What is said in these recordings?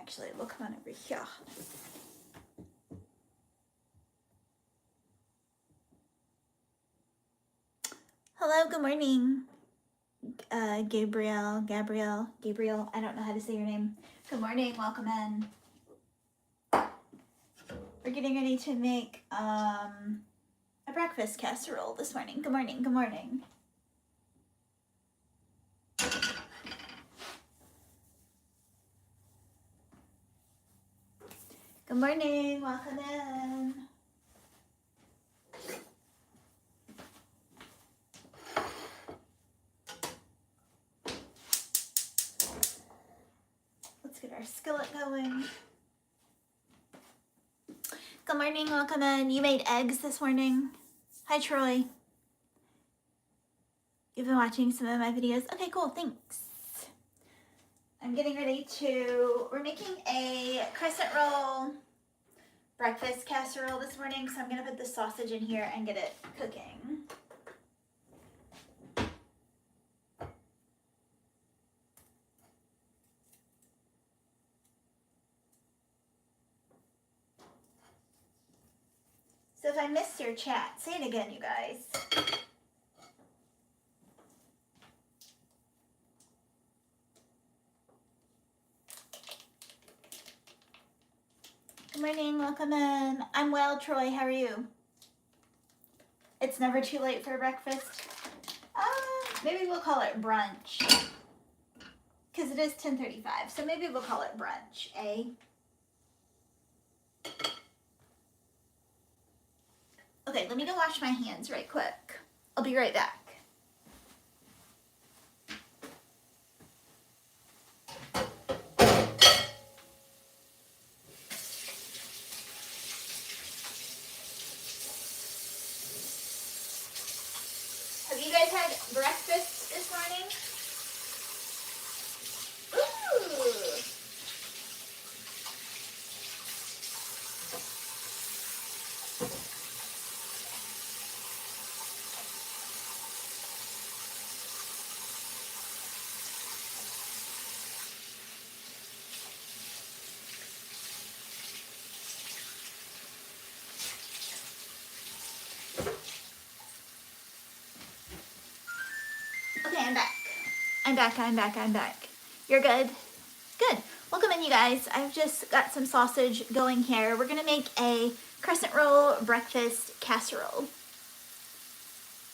actually. We'll come on over here. Hello, good morning. Gabriel, I don't know how to say your name. Good morning, welcome in. We're getting ready to make a breakfast casserole this morning. Good morning, good morning. Good morning, welcome in. Let's get our skillet going. Good morning, welcome in. You made eggs this morning. Hi, Troy. You've been watching some of my videos. Okay, cool, thanks. I'm getting ready we're making a crescent roll breakfast casserole this morning, so I'm gonna put the sausage in here and get it cooking. So if I missed your chat, say it again, you guys. Good morning, welcome in. I'm well, Troy, how are you? It's never too late for breakfast. Maybe we'll call it brunch. Because it is 10:35, so maybe we'll call it brunch, eh? Okay, let me go wash my hands right quick. I'll be right back. Have you guys had breakfast this morning? Ooh! Okay, I'm back. You're good? Good. Welcome in, you guys. I've just got some sausage going here. We're gonna make a crescent roll breakfast casserole.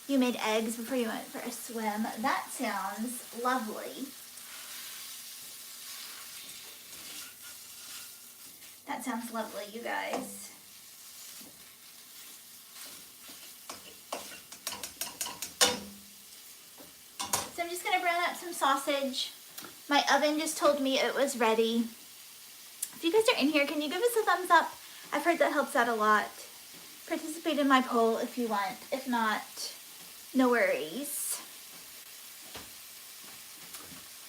You made eggs before you went for a swim. That sounds lovely. That sounds lovely, you guys. So I'm just gonna brown up some sausage. My oven just told me it was ready. If you guys are in here, can you give us a thumbs up? I've heard that helps out a lot. Participate in my poll if you want. If not, no worries.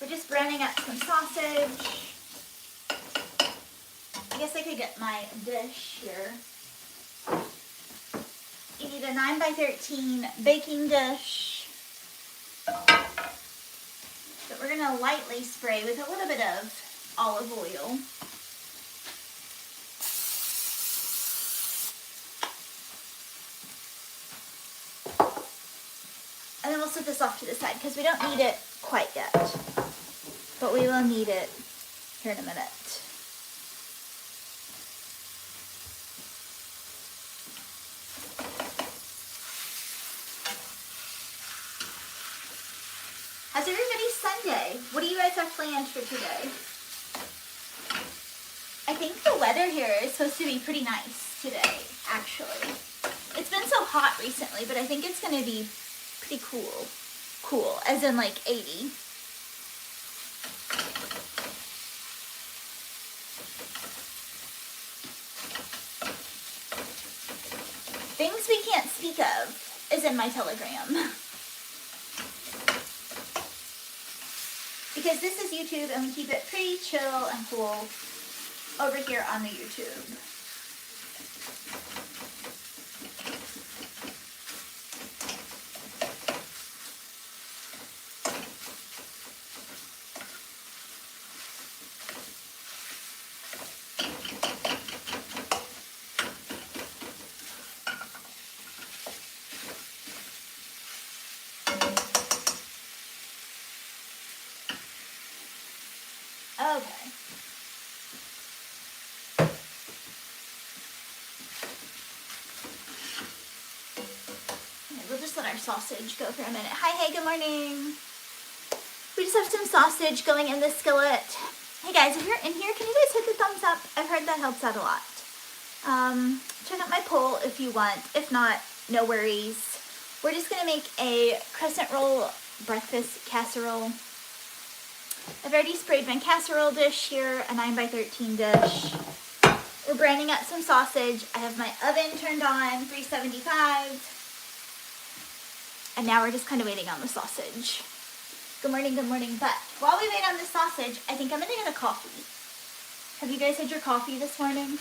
We're just browning up some sausage. I guess I could get my dish here. You need a 9x13 baking dish that we're gonna lightly spray with a little bit of olive oil. And then we'll set this off to the side because we don't need it quite yet, but we will need it here in a minute. How's everybody's Sunday? What do you guys have planned for today? I think the weather here is supposed to be pretty nice today, actually. It's been so hot recently, but I think it's going to be pretty cool. Cool, as in like 80. Things we can't speak of is in my Telegram. Because this is YouTube and we keep it pretty chill and cool over here on the YouTube. let our sausage go for a minute. Hi, hey, good morning. We just have some sausage going in the skillet. Hey guys, if you're in here, can you guys hit the thumbs up? I've heard that helps out a lot. Check out my poll if you want. If not, no worries. We're just gonna make a crescent roll breakfast casserole. I've already sprayed my casserole dish here, a 9x13 dish. We're browning up some sausage. I have my oven turned on, 375. And now we're just kind of waiting on the sausage. Good morning, good morning. But while we wait on the sausage, I think I'm gonna get a coffee. Have you guys had your coffee this morning?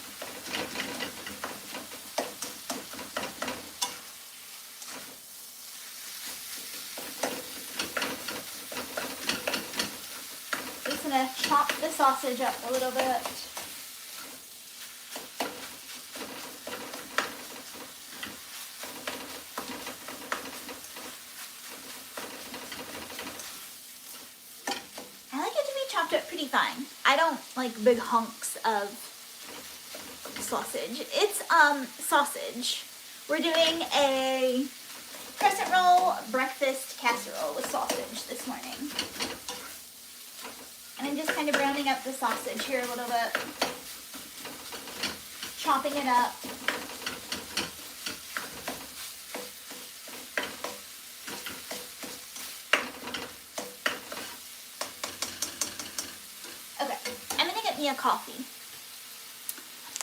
Just gonna chop the sausage up a little bit. Chopped up pretty fine. I don't like big hunks of sausage. It's sausage. We're doing a crescent roll breakfast casserole with sausage this morning. And I'm just kind of browning up the sausage here a little bit. Chopping it up. A coffee.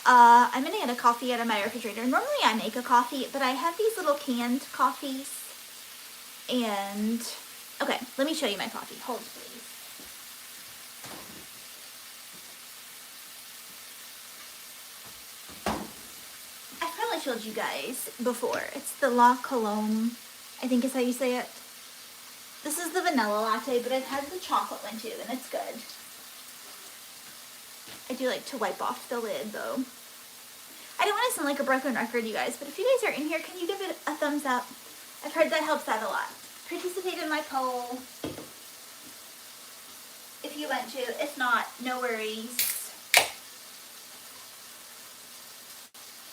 I'm gonna get a coffee out of my refrigerator. Normally I make a coffee, but I have these little canned coffees. And okay, let me show you my coffee. Hold please. I've probably showed you guys before. It's the La Colombe, I think is how you say it. This is the vanilla latte, but I've had the chocolate one too, and it's good. I do like to wipe off the lid though. I don't want to sound like a broken record, you guys, but if you guys are in here, can you give it a thumbs up? I've heard that helps out a lot. Participate in my poll if you want to. If not, no worries.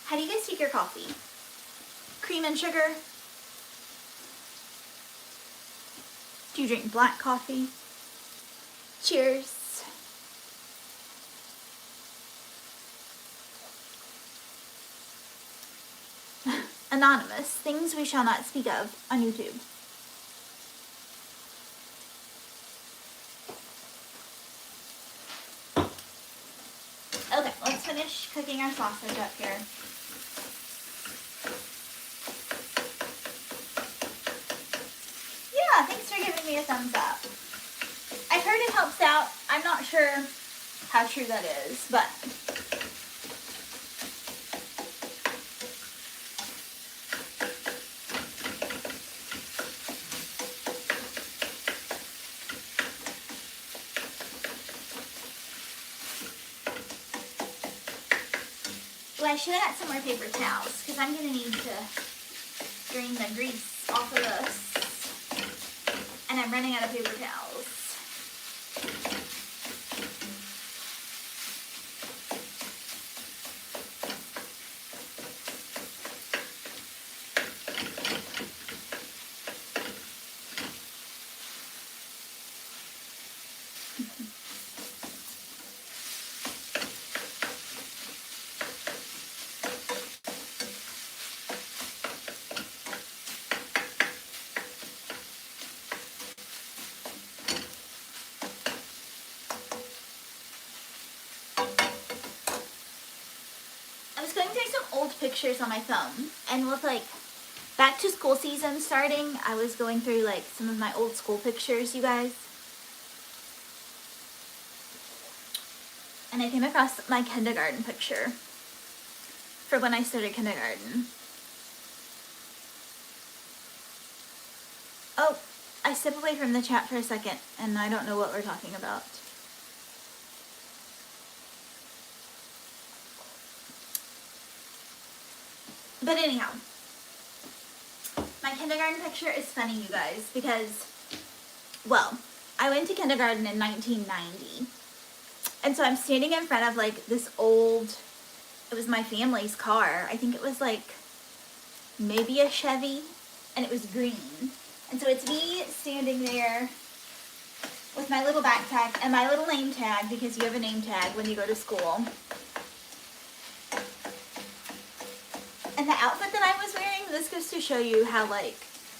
How do you guys take your coffee? Cream and sugar? Do you drink black coffee? Cheers. Anonymous, things we shall not speak of on YouTube. Okay, let's finish cooking our sausage up here. Yeah, thanks for giving me a thumbs up. I've heard it helps out. I'm not sure how true that is, but I should have got some more paper towels because I'm going to need to drain the grease off of this. And I'm running out of paper towels. Going through some old pictures on my phone, and with like back to school season starting, I was going through like some of my old school pictures, you guys, and I came across my kindergarten picture for when I started kindergarten. Oh, I stepped away from the chat for a second and I don't know what we're talking about. But anyhow, my kindergarten picture is funny, you guys, because, well, I went to kindergarten in 1990. And so I'm standing in front of like this old, it was my family's car. I think it was like maybe a Chevy. and it was green. And so it's me standing there with my little backpack and my little name tag, because you have a name tag when you go to school. And the outfit that I was wearing, this goes to show you how like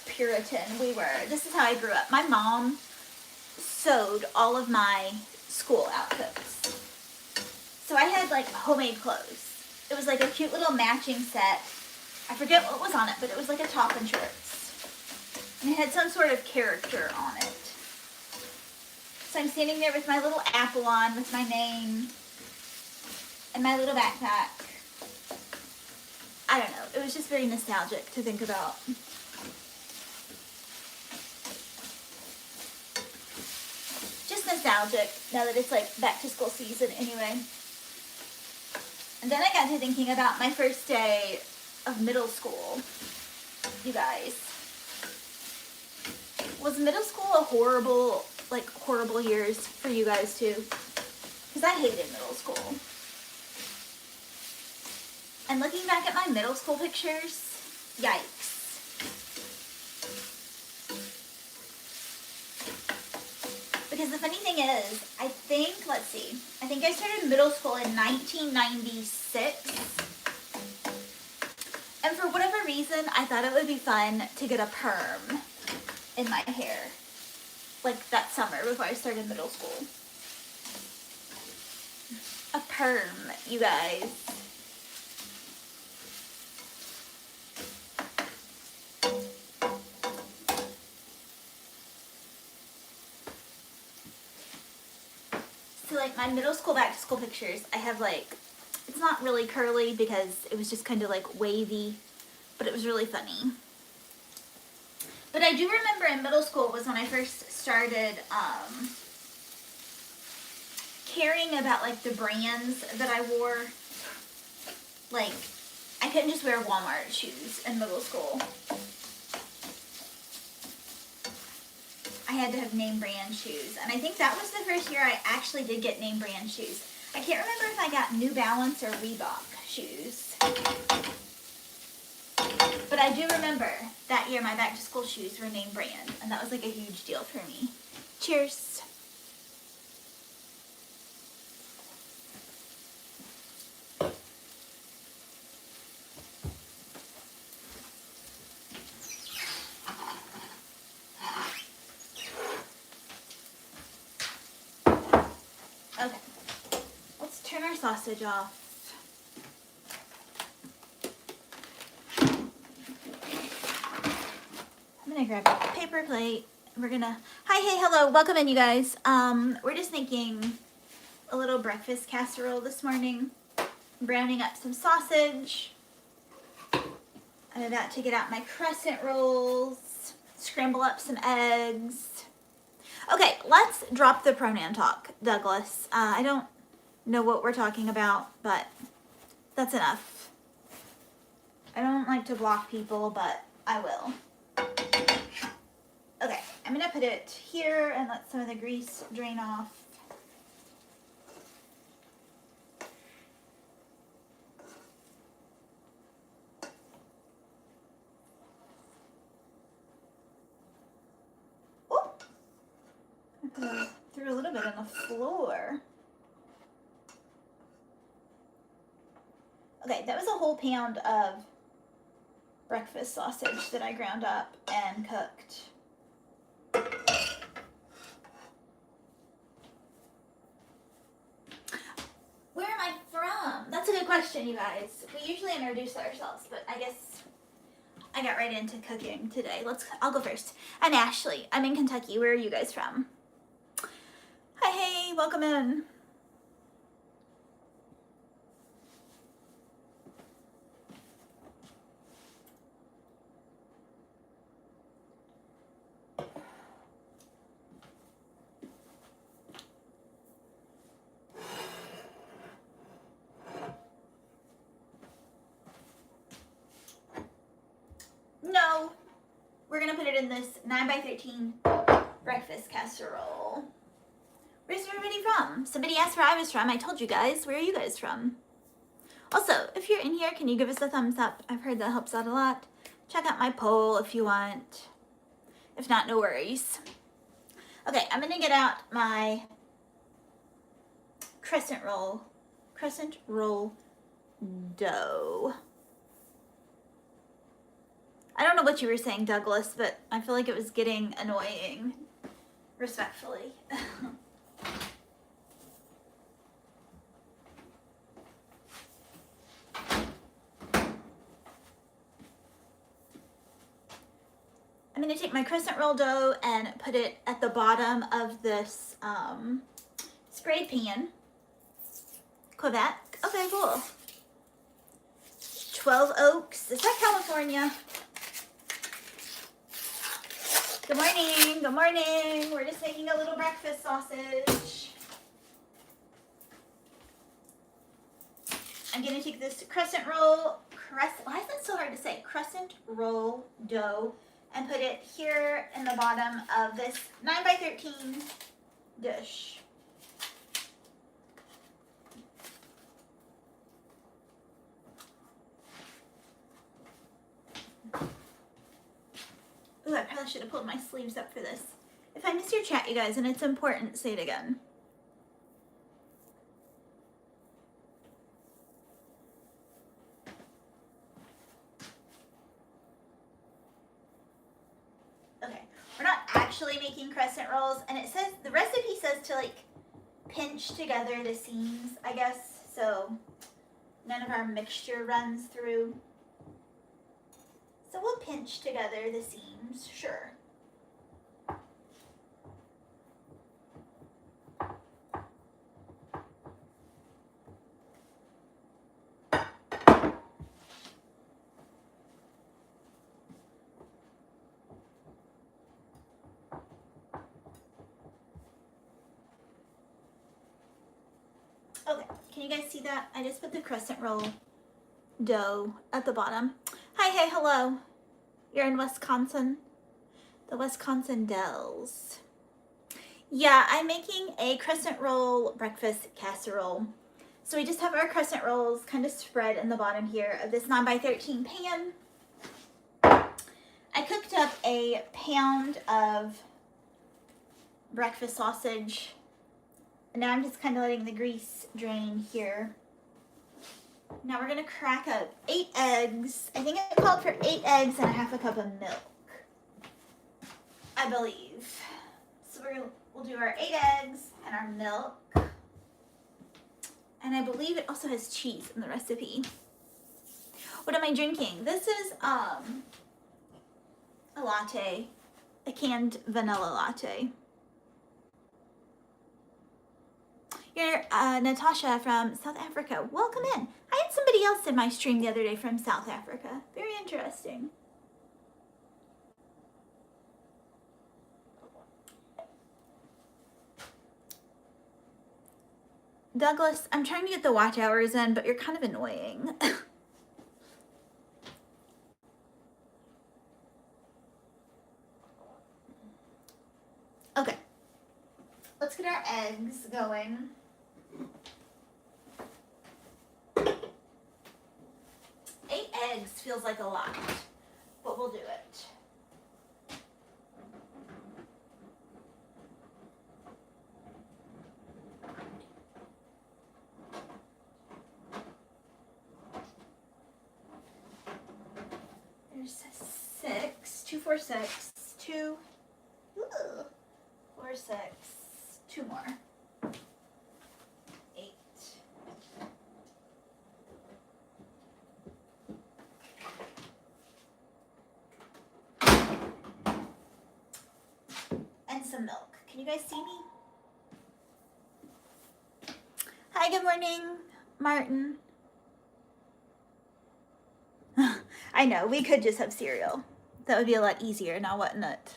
Puritan we were. This is how I grew up. My mom sewed all of my school outfits. So I had like homemade clothes. It was like a cute little matching set. I forget what was on it, but it was like a top and shorts. And it had some sort of character on it. So I'm standing there with my little apple on, with my name, and my little backpack. I don't know. It was just very nostalgic to think about. Just nostalgic, now that it's like back to school season anyway. And then I got to thinking about my first day of middle school, you guys. Was middle school a horrible years for you guys too? Because I hated middle school. And looking back at my middle school pictures, yikes. Because the funny thing is, I think I started middle school in 1996. And for whatever reason, I thought it would be fun to get a perm in my hair. Like that summer before I started middle school. A perm, you guys. So like my middle school back to school pictures, I have like, it's not really curly because it was just kind of like wavy, but it was really funny. But I do remember in middle school was when I first started caring about like the brands that I wore. Like, I couldn't just wear Walmart shoes in middle school. I had to have name brand shoes. And I think that was the first year I actually did get name brand shoes. I can't remember if I got New Balance or Reebok shoes. But I do remember that year my back to school shoes were name brand. And that was like a huge deal for me. Cheers. Okay, let's turn our sausage off. I'm gonna grab a paper plate. We're gonna, hi, hey, hello, welcome in you guys. We're just making a little breakfast casserole this morning. I'm browning up some sausage. I'm about to get out my crescent rolls, scramble up some eggs. Okay, let's drop the pronoun talk, Douglas. I don't know what we're talking about, but that's enough. I don't like to block people, but I will. Okay, I'm gonna put it here and let some of the grease drain off. Threw a little bit on the floor. Okay, that was a whole pound of breakfast sausage that I ground up and cooked. Where am I from? That's a good question, you guys. We usually introduce ourselves, but I guess I got right into cooking today. I'll go first. I'm Ashley. I'm in Kentucky. Where are you guys from? Hi, hey, welcome in. No, we're gonna put it in this 9x13 breakfast casserole. Where's everybody from? Somebody asked where I was from. I told you guys. Where are you guys from? Also, if you're in here, can you give us a thumbs up? I've heard that helps out a lot. Check out my poll if you want. If not, no worries. Okay, I'm gonna get out my crescent roll dough. I don't know what you were saying, Douglas, but I feel like it was getting annoying, respectfully. I'm going to take my crescent roll dough and put it at the bottom of this sprayed pan. Quebec. Okay, cool. 12 Oaks. Is that California? Good morning. Good morning. We're just making a little breakfast sausage. I'm going to take this crescent roll, why is that so hard to say? Crescent roll dough, and put it here in the bottom of this 9x13 dish. Ooh, I probably should have pulled my sleeves up for this. If I miss your chat, you guys, and it's important, say it again. Okay, we're not actually making crescent rolls, and it says, the recipe says to like pinch together the seams, I guess, so none of our mixture runs through. So we'll pinch together the seams, sure. Okay, can you guys see that? I just put the crescent roll dough at the bottom. Hi, hey, hello. You're in Wisconsin? The Wisconsin Dells. Yeah, I'm making a crescent roll breakfast casserole. So we just have our crescent rolls kind of spread in the bottom here of this 9x13 pan. I cooked up a pound of breakfast sausage. And now I'm just kind of letting the grease drain here. Now we're gonna crack up 8 eggs. I think it called for 8 eggs and a half a cup of milk, I believe. So we'll do our 8 eggs and our milk. And I believe it also has cheese in the recipe. What am I drinking? This is a latte, a canned vanilla latte. You're Natasha from South Africa. Welcome in. I had somebody else in my stream the other day from South Africa. Very interesting. Douglas, I'm trying to get the watch hours in, but you're kind of annoying. Okay. Let's get our eggs going. 8 eggs feels like a lot, but we'll do it. There's 6, 2, 4, 6, 2, 4, 6, 2 more. 8. And some milk. Can you guys see me? Hi, good morning, Martin. I know, we could just have cereal. That would be a lot easier now, wouldn't it?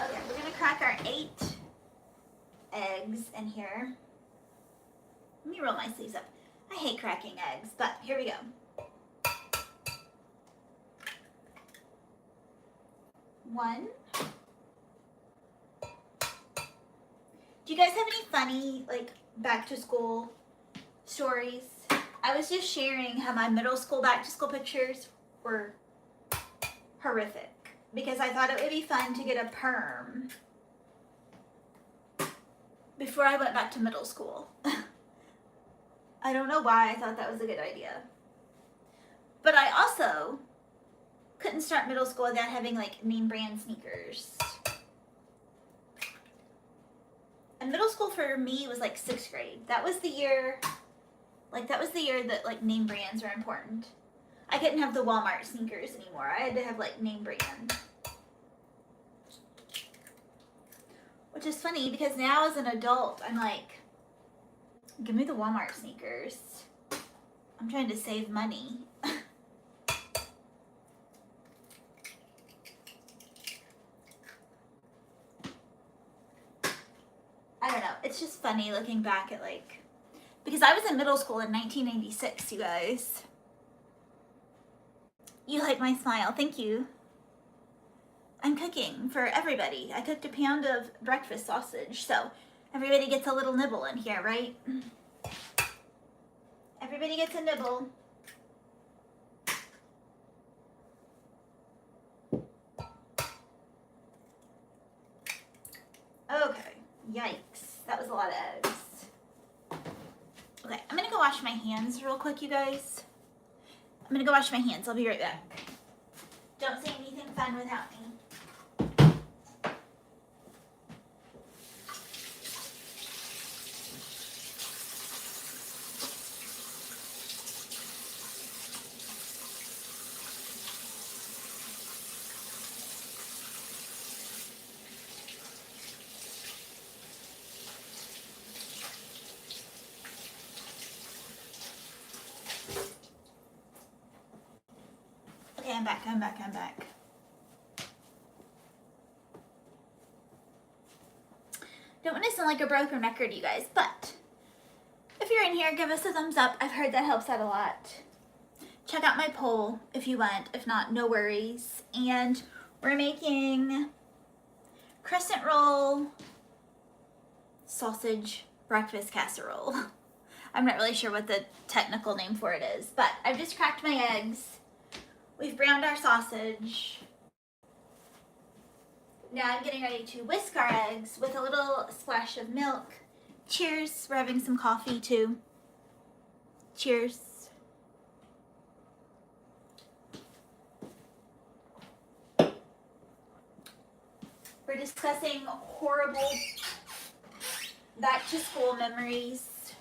Okay, we're gonna crack our 8 eggs in here. Let me roll my sleeves up. I hate cracking eggs, but here we go. One. Do you guys have any funny, like, back to school stories. I was just sharing how my middle school back to school pictures were horrific because I thought it would be fun to get a perm before I went back to middle school. I don't know why I thought that was a good idea. But I also couldn't start middle school without having like name brand sneakers. And middle school for me was like 6th grade. That was the year, that like name brands were important. I couldn't have the Walmart sneakers anymore. I had to have like name brand. Which is funny because now as an adult, I'm like, give me the Walmart sneakers. I'm trying to save money. I don't know. It's just funny looking back at like, because I was in middle school in 1996, you guys. You like my smile. Thank you. I'm cooking for everybody. I cooked a pound of breakfast sausage, so everybody gets a little nibble in here, right? Everybody gets a nibble. Okay, yikes. That was a lot of eggs. Okay, I'm gonna go wash my hands real quick, you guys. I'm gonna go wash my hands. I'll be right back. Don't say anything fun without me. Okay, I'm back. Don't want to sound like a broken record, you guys, but if you're in here, give us a thumbs up. I've heard that helps out a lot. Check out my poll if you want. If not, no worries. And we're making crescent roll sausage breakfast casserole. I'm not really sure what the technical name for it is, but I've just cracked my eggs. We've browned our sausage. Now I'm getting ready to whisk our eggs with a little splash of milk. Cheers. We're having some coffee too. Cheers. We're discussing horrible back to school memories.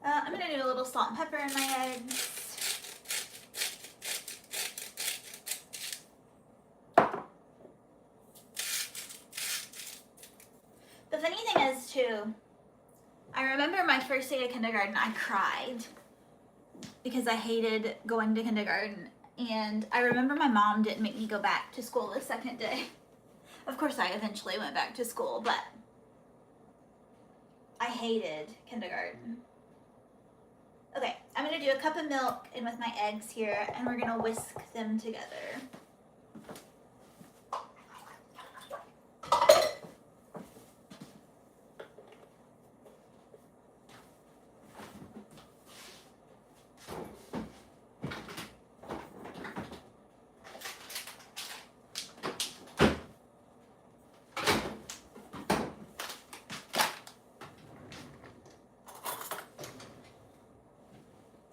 I'm gonna do a little salt and pepper in my eggs. The funny thing is too, I remember my first day of kindergarten, I cried because I hated going to kindergarten. And I remember my mom didn't make me go back to school the second day. Of course, I eventually went back to school, but I hated kindergarten. Okay, I'm gonna do a cup of milk in with my eggs here, and we're gonna whisk them together.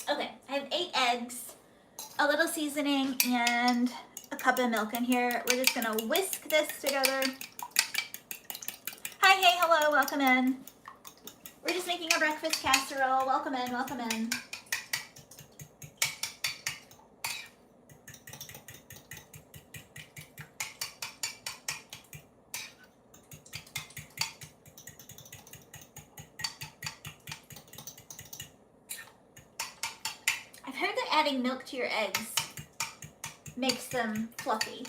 Okay, I have 8 eggs, a little seasoning, and a cup of milk in here. We're just gonna whisk this together. Hi, hey, hello, welcome in. We're just making a breakfast casserole. Welcome in, welcome in. I've heard that adding milk to your eggs makes them fluffy.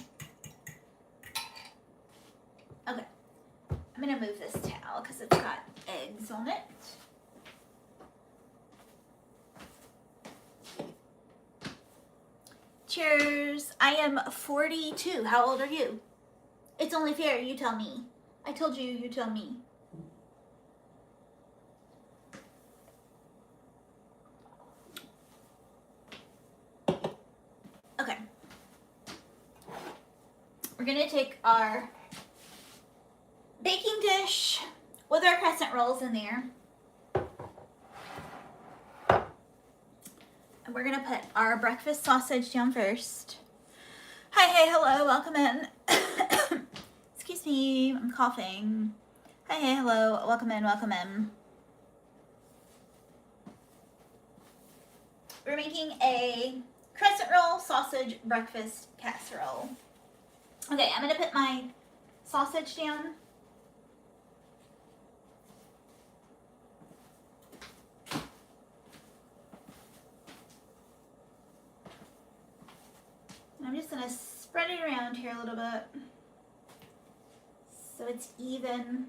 Okay, I'm gonna move this towel because it's got eggs on it. Cheers. I am 42. How old are you? It's only fair you tell me. I told you, you tell me. gonna take our baking dish with our crescent rolls in there. And we're gonna put our breakfast sausage down first. Hi, hey, hello, welcome in. Excuse me, I'm coughing. Hi, hey, hello, welcome in, welcome in. We're making a crescent roll sausage breakfast casserole. Okay, I'm gonna put my sausage down. I'm just gonna spread it around here a little bit so it's even.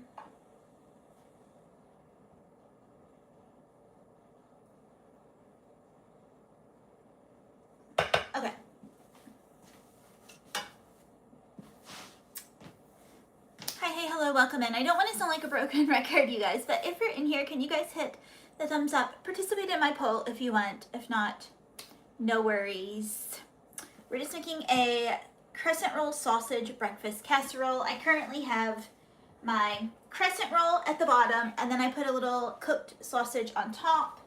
Okay. Hi, hey, hello, welcome in. I don't want to sound like a broken record, you guys, but if you're in here, can you guys hit the thumbs up? Participate in my poll if you want. If not, no worries. We're just making a crescent roll sausage breakfast casserole. I currently have my crescent roll at the bottom, and then I put a little cooked sausage on top.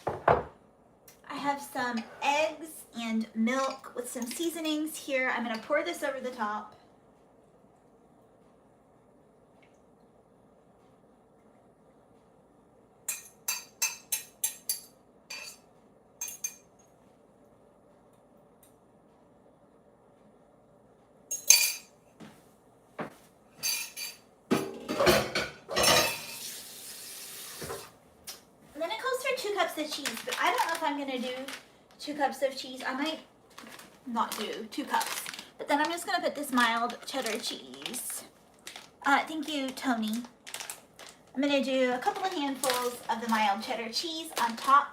I have some eggs and milk with some seasonings here. I'm gonna pour this over the top. Of cheese, but I don't know if I'm gonna do 2 cups of cheese. I might not do 2 cups, but then I'm just gonna put this mild cheddar cheese. Thank you, Tony. I'm gonna do a couple of handfuls of the mild cheddar cheese on top.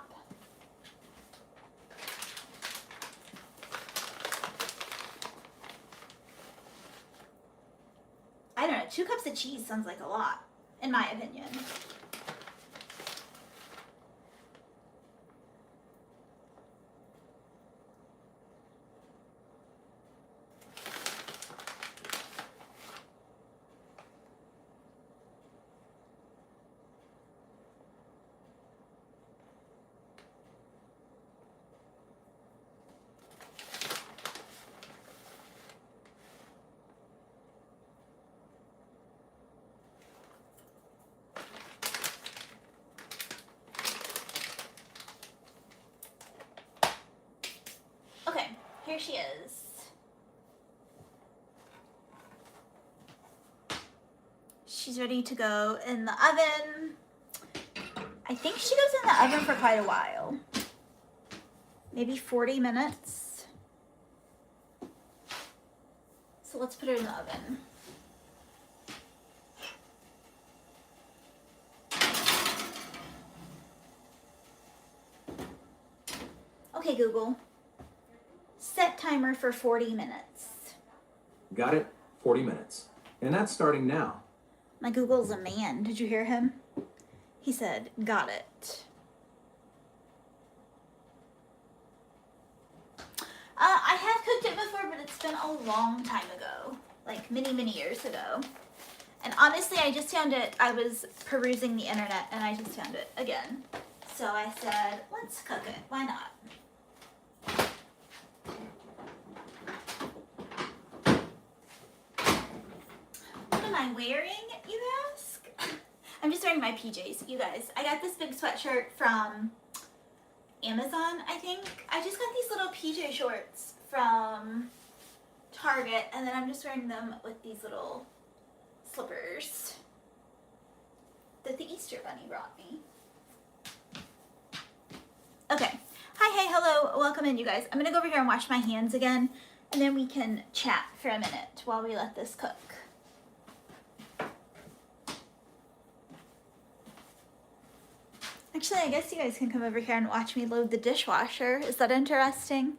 I don't know, 2 cups of cheese sounds like a lot, in my opinion. Okay, here she is. She's ready to go in the oven. I think she goes in the oven for quite a while. Maybe 40 minutes. So let's put her in the oven. Okay, Google. Set timer for 40 minutes. Got it? 40 minutes. And that's starting now. My Google's a man. Did you hear him? He said, got it. I have cooked it before, but it's been a long time ago. Like many, many years ago. And honestly, I just found it, I was perusing the internet and I just found it again. So I said, let's cook it. Why not? What am I wearing, you ask? I'm just wearing my PJs, you guys. I got this big sweatshirt from Amazon, I think. I just got these little PJ shorts from Target, and then I'm just wearing them with these little slippers that the Easter Bunny brought me. Okay. Hi, hey, hello, welcome in, you guys. I'm gonna go over here and wash my hands again, and then we can chat for a minute while we let this cook. Actually, I guess you guys can come over here and watch me load the dishwasher. Is that interesting?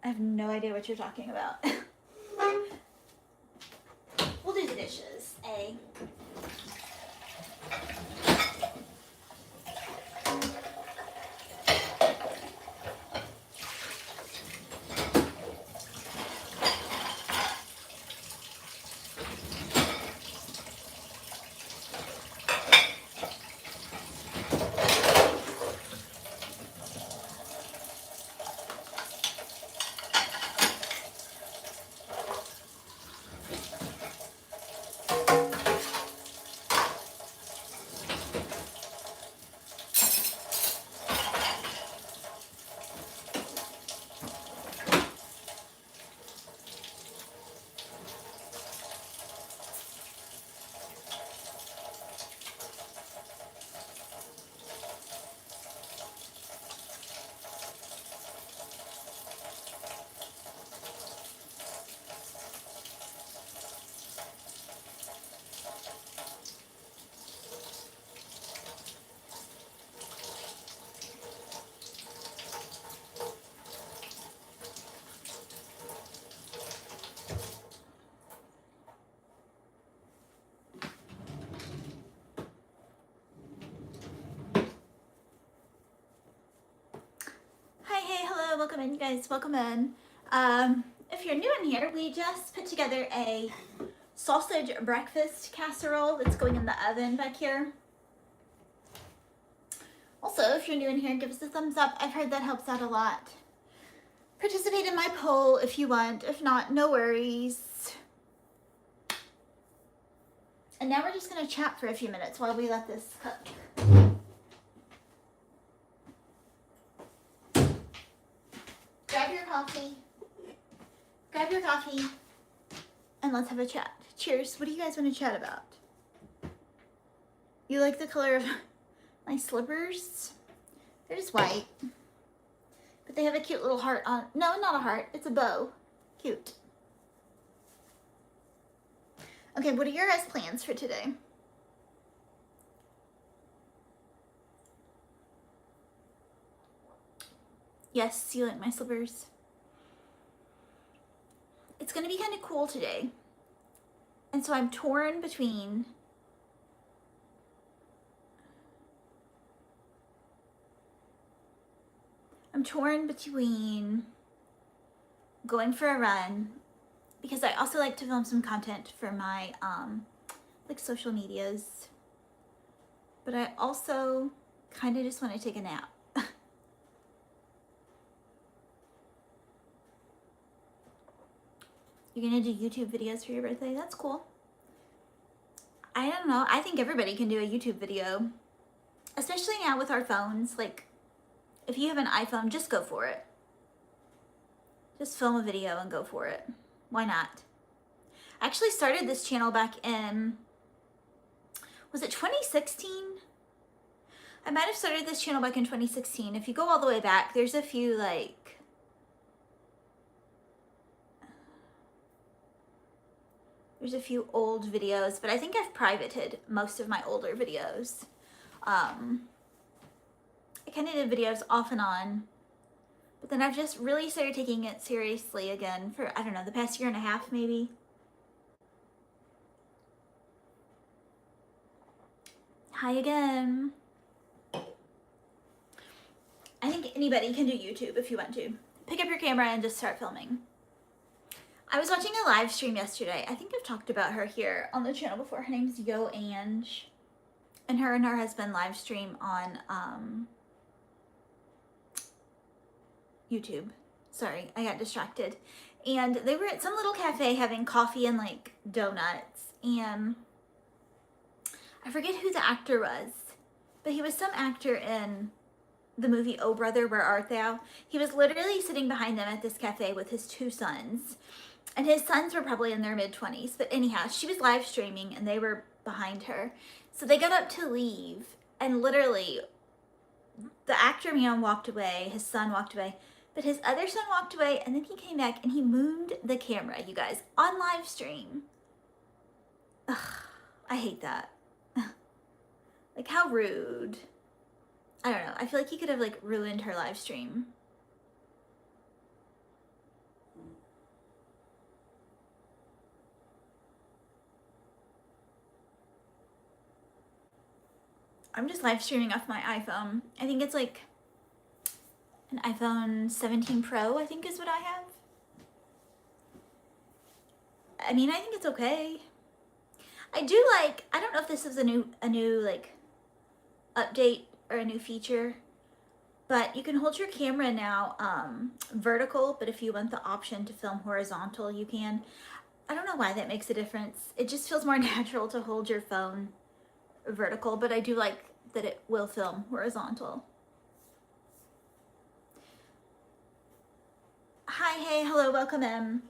I have no idea what you're talking about. We'll do the dishes, eh? guys, welcome in. If you're new in here, we just put together a sausage breakfast casserole that's going in the oven back here. Also, if you're new in here, give us a thumbs up. I've heard that helps out a lot. Participate in my poll if you want. If not, no worries. And now we're just going to chat for a few minutes while we let this cook. Grab your coffee. Grab your coffee. And let's have a chat. Cheers. What do you guys want to chat about? You like the color of my slippers? They're just white. But they have a cute little heart on. No, not a heart. It's a bow. Cute. Okay, what are your guys' plans for today? Yes, you like my slippers. It's going to be kind of cool today. And so I'm torn between going for a run, because I also like to film some content for my like social medias, but I also kind of just want to take a nap. You're gonna do YouTube videos for your birthday? That's cool. I don't know, I think everybody can do a YouTube video, especially now with our phones. Like, if you have an iPhone, just go for it. Just film a video and go for it. Why not? I actually started this channel back in, was it 2016? I might have started this channel back in 2016. If you go all the way back, there's a few old videos, but I think I've privated most of my older videos. I kind of did videos off and on, but then I've just really started taking it seriously again for, I don't know, the past year and a half maybe. Hi again. I think anybody can do YouTube if you want to. Pick up your camera and just start filming. I was watching a live stream yesterday. I think I've talked about her here on the channel before. Her name's Yo Ange. And her husband live stream on YouTube. Sorry, I got distracted. And they were at some little cafe having coffee and like donuts. And I forget who the actor was, but he was some actor in the movie Oh Brother, Where Art Thou? He was literally sitting behind them at this cafe with his two sons. And his sons were probably in their mid-20s. But anyhow, she was live streaming and they were behind her. So they got up to leave, and literally the actor man walked away, his son walked away, but his other son walked away, and then he came back and he mooned the camera, you guys, on live stream. Ugh, I hate that. Like, how rude. I don't know. I feel like he could have like ruined her live stream. I'm just live streaming off my iPhone. I think it's like an iPhone 17 Pro, I think is what I have. I mean, I think it's okay. I do like, I don't know if this is a new like update or a new feature, but you can hold your camera now vertical, but if you want the option to film horizontal, you can. I don't know why that makes a difference. It just feels more natural to hold your phone vertical, but I do like that it will film horizontal. Hi, hey, hello, welcome in.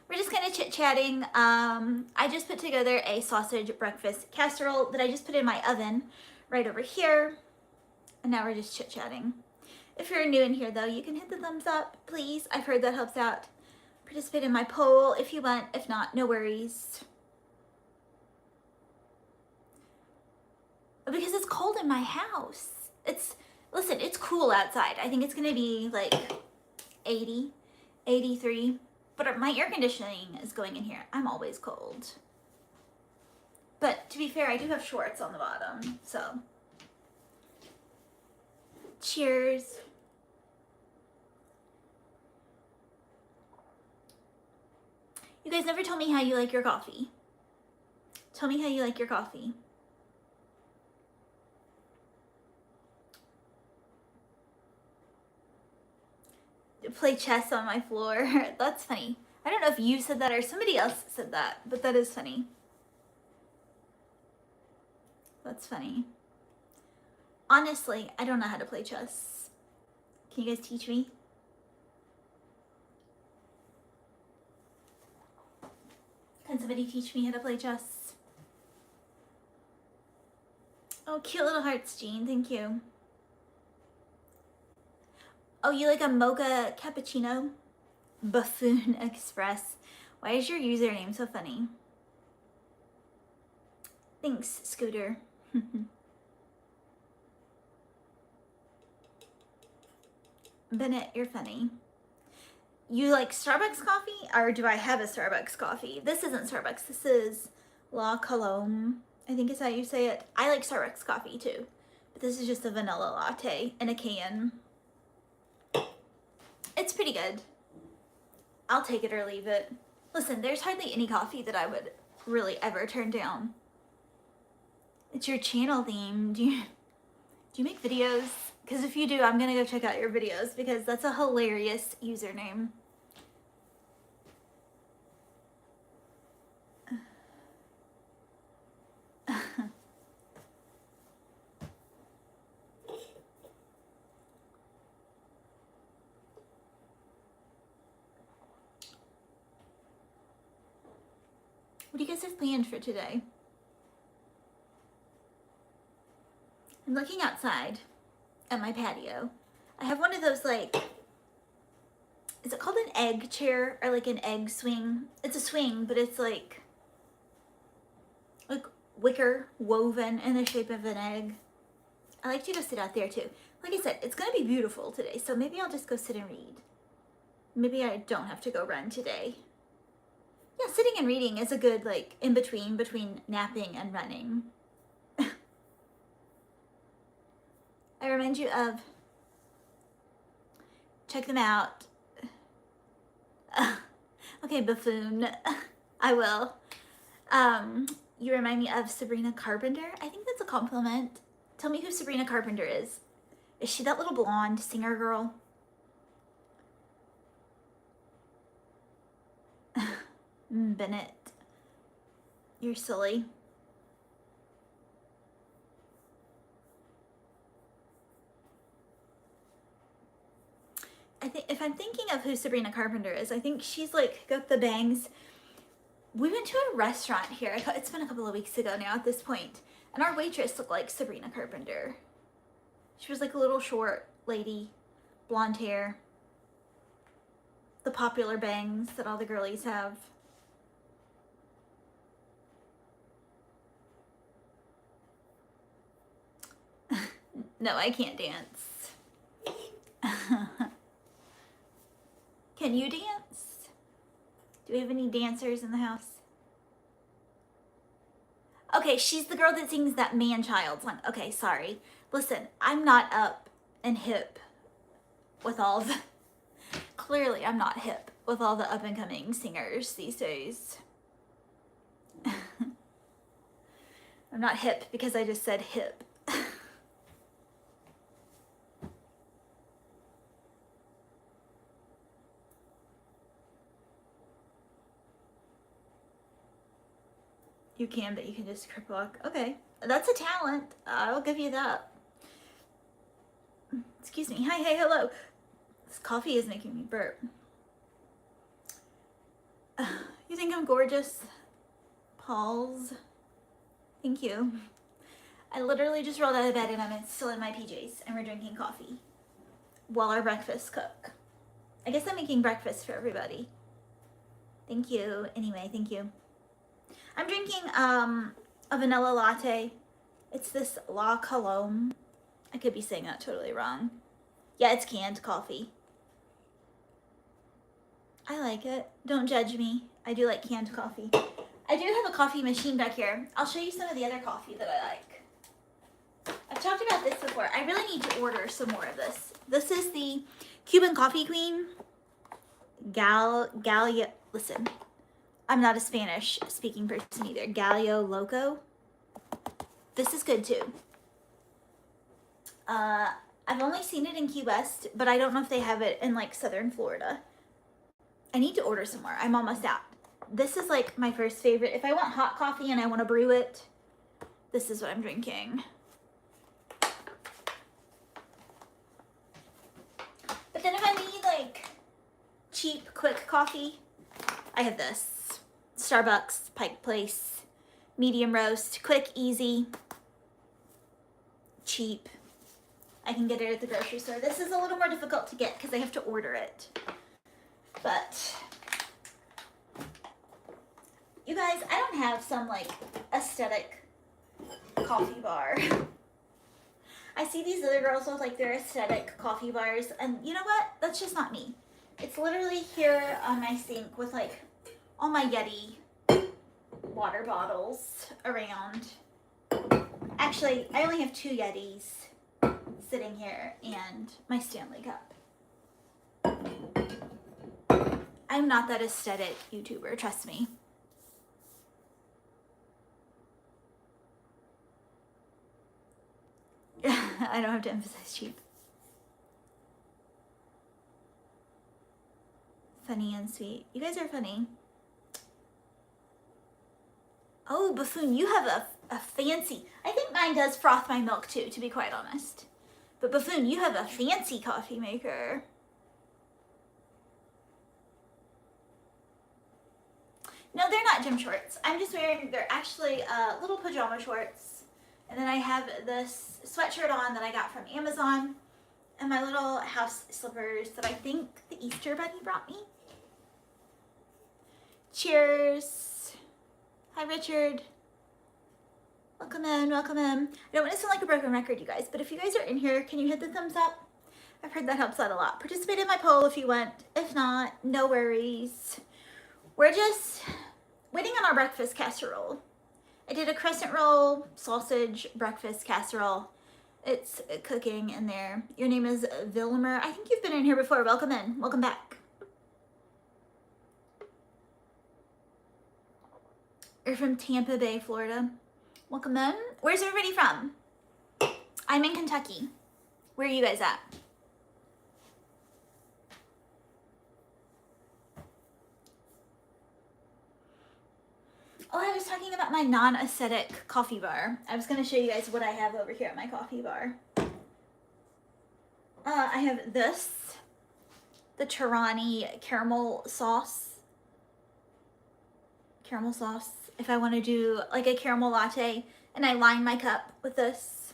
We're just kind of chit-chatting. I just put together a sausage breakfast casserole that I just put in my oven right over here, and now we're just chit-chatting. If you're new in here though, you can hit the thumbs up, please. I've heard that helps out. Participate in my poll if you want. If not, no worries. Because it's cold in my house. Listen, it's cool outside. I think it's gonna be like 80, 83, but my air conditioning is going in here. I'm always cold. But to be fair, I do have shorts on the bottom, so. Cheers. You guys never told me how you like your coffee. Tell me how you like your coffee. Play chess on my floor. That's funny. I don't know if you said that or somebody else said that, but that is funny. That's funny. Honestly, I don't know how to play chess. Can you guys teach me? Can somebody teach me how to play chess? Oh, cute little hearts, Jean. Thank you. Oh, you like a mocha cappuccino? Buffoon Express. Why is your username so funny? Thanks, Scooter. Bennett, you're funny. You like Starbucks coffee? Or do I have a Starbucks coffee? This isn't Starbucks. This is La Colombe. I think is how you say it. I like Starbucks coffee too. But this is just a vanilla latte in a can. It's pretty good. I'll take it or leave it. Listen, there's hardly any coffee that I would really ever turn down. It's your channel theme. Do you make videos? Because if you do, I'm gonna go check out your videos because that's a hilarious username. What do you guys have planned for today? I'm looking outside at my patio. I have one of those, like, is it called an egg chair or like an egg swing? It's a swing, but it's like wicker woven in the shape of an egg. I like to go sit out there too. Like I said, it's gonna be beautiful today, so maybe I'll just go sit and read. Maybe I don't have to go run today. Yeah, sitting and reading is a good, like, in between napping and running. I remind you of, check them out. Okay, buffoon. I will. You remind me of Sabrina Carpenter. I think that's a compliment. Tell me who Sabrina Carpenter is. Is she that little blonde singer girl? Bennett, you're silly. I think if I'm thinking of who Sabrina Carpenter is, I think she's like got the bangs. We went to a restaurant here. It's been a couple of weeks ago now at this point, and our waitress looked like Sabrina Carpenter. She was like a little short lady, blonde hair, the popular bangs that all the girlies have. No, I can't dance. Can you dance? Do we have any dancers in the house? Okay, she's the girl that sings that Man-Child song. Okay, sorry. Listen, I'm not up and hip with all the... Clearly, I'm not hip with all the up-and-coming singers these days. I'm not hip because I just said hip. You can, but you can just crip walk. Okay, that's a talent. I'll give you that. Excuse me. Hi, hey, hello. This coffee is making me burp. You think I'm gorgeous? Pauls. Thank you. I literally just rolled out of bed and I'm still in my PJs and we're drinking coffee while our breakfasts cook. I guess I'm making breakfast for everybody. Thank you. Anyway, thank you. I'm drinking a vanilla latte. It's this La Colombe. I could be saying that totally wrong. Yeah, it's canned coffee. I like it. Don't judge me. I do like canned coffee. I do have a coffee machine back here. I'll show you some of the other coffee that I like. I've talked about this before. I really need to order some more of this. This is the Cuban Coffee Queen. Listen. I'm not a Spanish speaking person either. Gallo Loco. This is good too. I've only seen it in Key West, but I don't know if they have it in like Southern Florida. I need to order some more. I'm almost out. This is like my first favorite. If I want hot coffee and I want to brew it, this is what I'm drinking. But then if I need like cheap, quick coffee, I have this. Starbucks, Pike Place, medium roast, quick, easy, cheap. I can get it at the grocery store. This is a little more difficult to get because I have to order it. But you guys, I don't have some like aesthetic coffee bar. I see these other girls with like their aesthetic coffee bars, and you know what? That's just not me. It's literally here on my sink with like all my Yeti water bottles around. Actually, I only have 2 Yetis sitting here and my Stanley Cup. I'm not that aesthetic YouTuber, trust me. I don't have to emphasize cheap. Funny and sweet. You guys are funny. Oh, Buffoon, you have a fancy. I think mine does froth my milk too, to be quite honest. But Buffoon, you have a fancy coffee maker. No, they're not gym shorts. I'm just wearing, they're actually little pajama shorts. And then I have this sweatshirt on that I got from Amazon. And my little house slippers that I think the Easter Bunny brought me. Cheers. Hi, Richard. Welcome in, welcome in. I don't want to sound like a broken record, you guys, but if you guys are in here, can you hit the thumbs up? I've heard that helps out a lot. Participate in my poll if you want. If not, no worries. We're just waiting on our breakfast casserole. I did a crescent roll, sausage, breakfast casserole. It's cooking in there. Your name is Vilmer. I think you've been in here before. Welcome in. Welcome back. You're from Tampa Bay, Florida. Welcome in. Where's everybody from? I'm in Kentucky. Where are you guys at? Oh, I was talking about my non-aesthetic coffee bar. I was going to show you guys what I have over here at my coffee bar. I have this, the Tirani caramel sauce. Caramel sauce. If I want to do like a caramel latte, and I line my cup with this.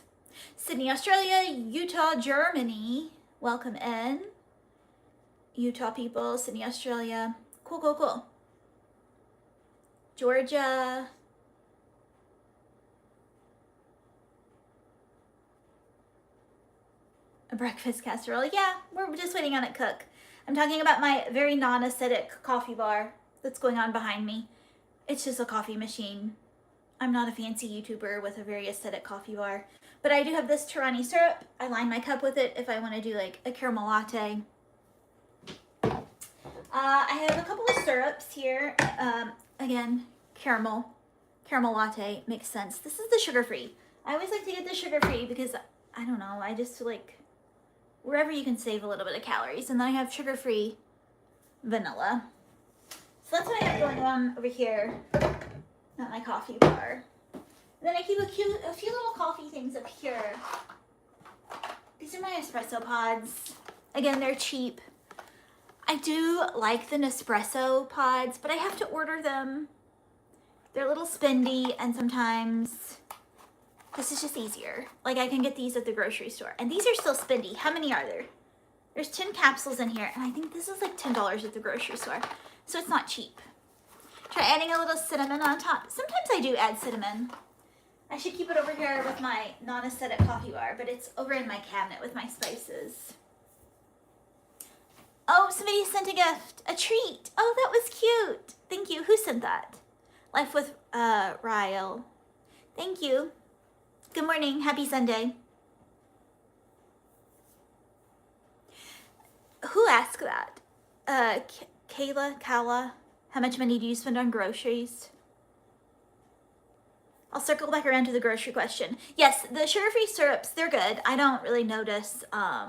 Sydney, Australia, Utah, Germany. Welcome in. Utah people, Sydney, Australia. Cool, cool, cool. Georgia. A breakfast casserole. Yeah, we're just waiting on it to cook. I'm talking about my very non-aesthetic coffee bar that's going on behind me. It's just a coffee machine. I'm not a fancy YouTuber with a very aesthetic coffee bar. But I do have this Tirani syrup. I line my cup with it if I want to do like a caramel latte. I have a couple of syrups here. Again, caramel latte makes sense. This is the sugar-free. I always like to get the sugar-free because, I don't know, I just like, wherever you can save a little bit of calories. And then I have sugar-free vanilla. So that's what I have going on over here at my coffee bar. And then I keep a few little coffee things up here. These are my espresso pods. Again, they're cheap. I do like the Nespresso pods, but I have to order them. They're a little spendy, and sometimes this is just easier. Like I can get these at the grocery store. And these are still spendy. How many are there? There's 10 capsules in here, and I think this is like $10 at the grocery store. So it's not cheap. Try adding a little cinnamon on top. Sometimes I do add cinnamon. I should keep it over here with my non-aesthetic coffee bar, but it's over in my cabinet with my spices. Oh, somebody sent a gift, a treat. Oh, that was cute. Thank you. Who sent that? Life with Ryle. Thank you. Good morning. Happy Sunday. Who asked that? Kayla? How much money do you spend on groceries? I'll circle back around to the grocery question. Yes, the sugar-free syrups, they're good. I don't really notice a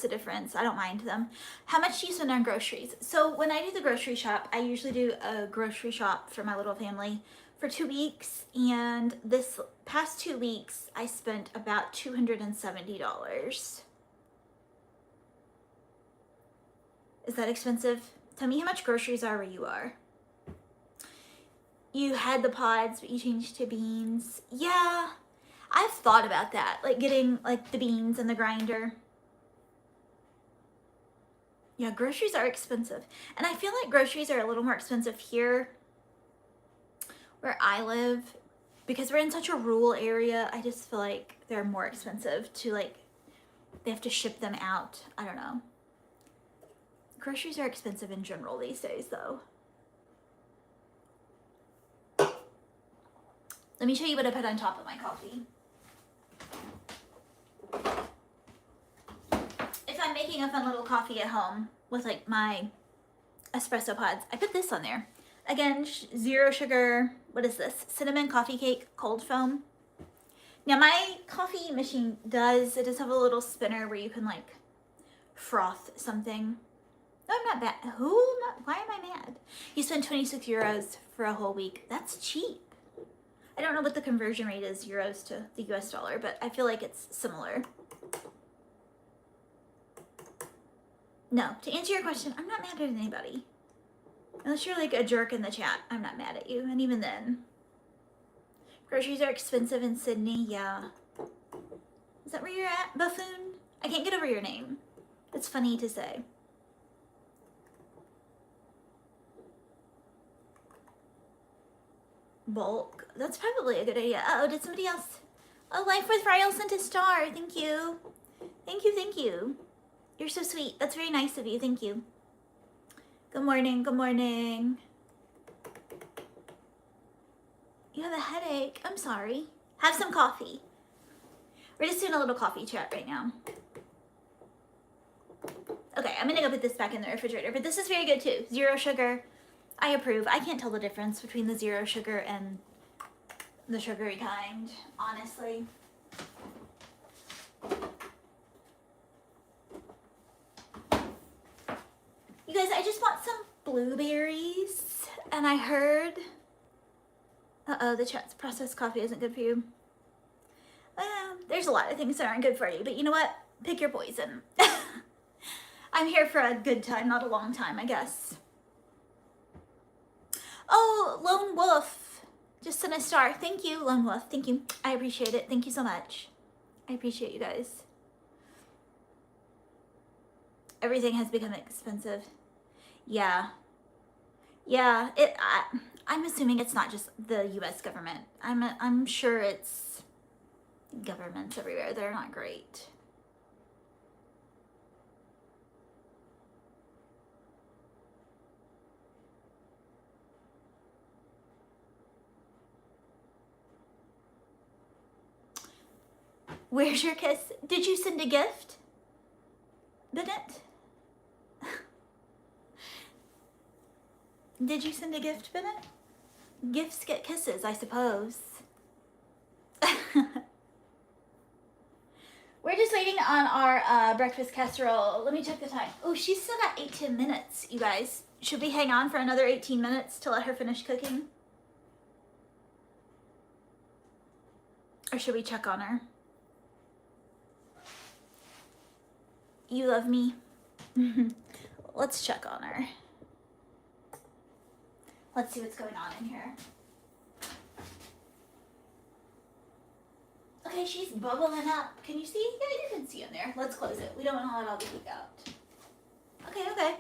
difference. I don't mind them. How much do you spend on groceries? So when I do the grocery shop, I usually do a grocery shop for my little family for 2 weeks. And this past 2 weeks, I spent about $270. Is that expensive? Tell me how much groceries are where you are. You had the pods, but you changed to beans. Yeah, I've thought about that. Like getting like the beans and the grinder. Yeah, groceries are expensive. And I feel like groceries are a little more expensive here where I live because we're in such a rural area. I just feel like they're more expensive to like, they have to ship them out. I don't know. Groceries are expensive in general these days though. Let me show you what I put on top of my coffee. If I'm making a fun little coffee at home with like my espresso pods, I put this on there. Again, 0 sugar, what is this? Cinnamon coffee cake cold foam. Now my coffee machine it does have a little spinner where you can like froth something. No, I'm not bad. Why am I mad? You spend 26 euros for a whole week. That's cheap. I don't know what the conversion rate is, euros to the US dollar, but I feel like it's similar. No, to answer your question, I'm not mad at anybody. Unless you're like a jerk in the chat, I'm not mad at you. And even then, groceries are expensive in Sydney, yeah. Is that where you're at, buffoon? I can't get over your name. It's funny to say. Bulk. That's probably a good idea. Uh-oh, did somebody else? Oh, Life with Ryle sent a star. Thank you. Thank you, thank you. You're so sweet. That's very nice of you. Thank you. Good morning, good morning. You have a headache. I'm sorry. Have some coffee. We're just doing a little coffee chat right now. Okay, I'm gonna go put this back in the refrigerator, but this is very good too. 0 sugar. I approve. I can't tell the difference between the 0 sugar and the sugary kind, honestly. You guys, I just bought some blueberries and I heard, uh-oh, the chat's processed coffee isn't good for you. Well, there's a lot of things that aren't good for you, but you know what? Pick your poison. I'm here for a good time, not a long time, I guess. Oh, Lone Wolf just sent a star. Thank you, Lone Wolf. Thank you. I appreciate it. Thank you so much. I appreciate you guys. Everything has become expensive. Yeah. Yeah, I'm assuming it's not just the US government. I'm sure it's governments everywhere. They're not great. Where's your kiss? Did you send a gift, Bennett? Did you send a gift, Bennett? Gifts get kisses, I suppose. We're just waiting on our breakfast casserole. Let me check the time. Oh, she's still got 18 minutes, you guys. Should we hang on for another 18 minutes to let her finish cooking? Or should we check on her? You love me? Let's check on her. Let's see what's going on in here. Okay, she's bubbling up. Can you see? Yeah, you can see in there. Let's close it. We don't want to let all the heat out. Okay, okay.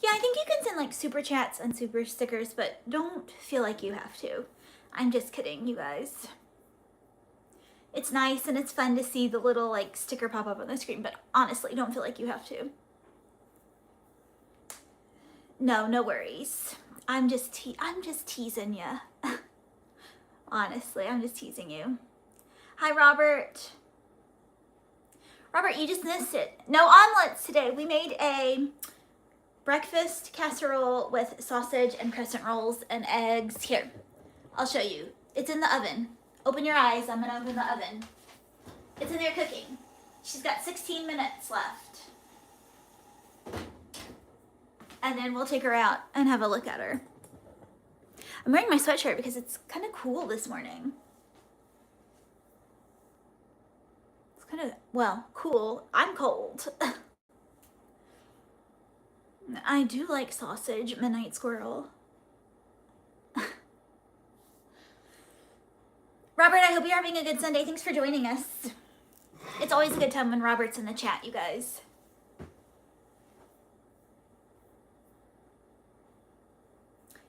Yeah, I think you can send like super chats and super stickers, but don't feel like you have to. I'm just kidding, you guys. It's nice and it's fun to see the little like sticker pop up on the screen, but honestly, don't feel like you have to. No, no worries. I'm just teasing ya. Honestly, I'm just teasing you. Hi, Robert. Robert, you just missed it. No omelets today. We made a breakfast casserole with sausage and crescent rolls and eggs. Here, I'll show you. It's in the oven. Open your eyes. I'm gonna open the oven. It's in there cooking. She's got 16 minutes left. And then we'll take her out and have a look at her. I'm wearing my sweatshirt because it's kind of cool this morning. It's kind of, well, cool. I'm cold. I do like sausage, midnight squirrel. Robert, I hope you're having a good Sunday. Thanks for joining us. It's always a good time when Robert's in the chat, you guys.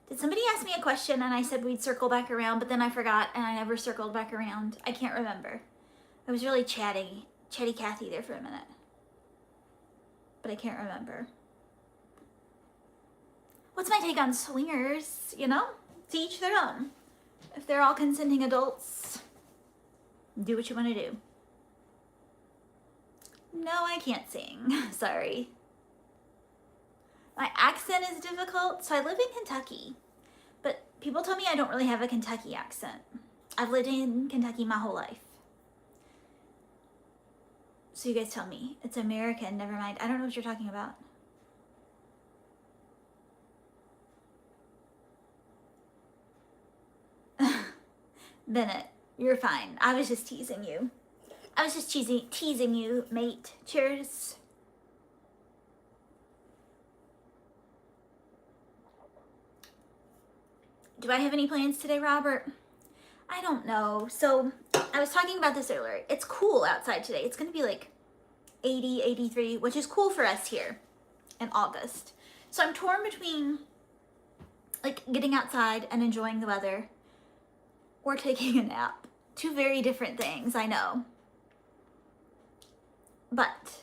Did somebody ask me a question and I said we'd circle back around, but then I forgot and I never circled back around? I can't remember. I was really chatty Cathy there for a minute. But I can't remember. What's my take on swingers? You know, to each their own. If they're all consenting adults, do what you want to do. No, I can't sing. Sorry. My accent is difficult, so I live in Kentucky. But people tell me I don't really have a Kentucky accent. I've lived in Kentucky my whole life. So you guys tell me. It's American, never mind. I don't know what you're talking about. Bennett, you're fine. I was just teasing you. I was just teasing you, mate. Cheers. Do I have any plans today, Robert? I don't know. So I was talking about this earlier. It's cool outside today. It's going to be like 80, 83, which is cool for us here in August. So I'm torn between like getting outside and enjoying the weather or taking a nap. Two very different things, I know. But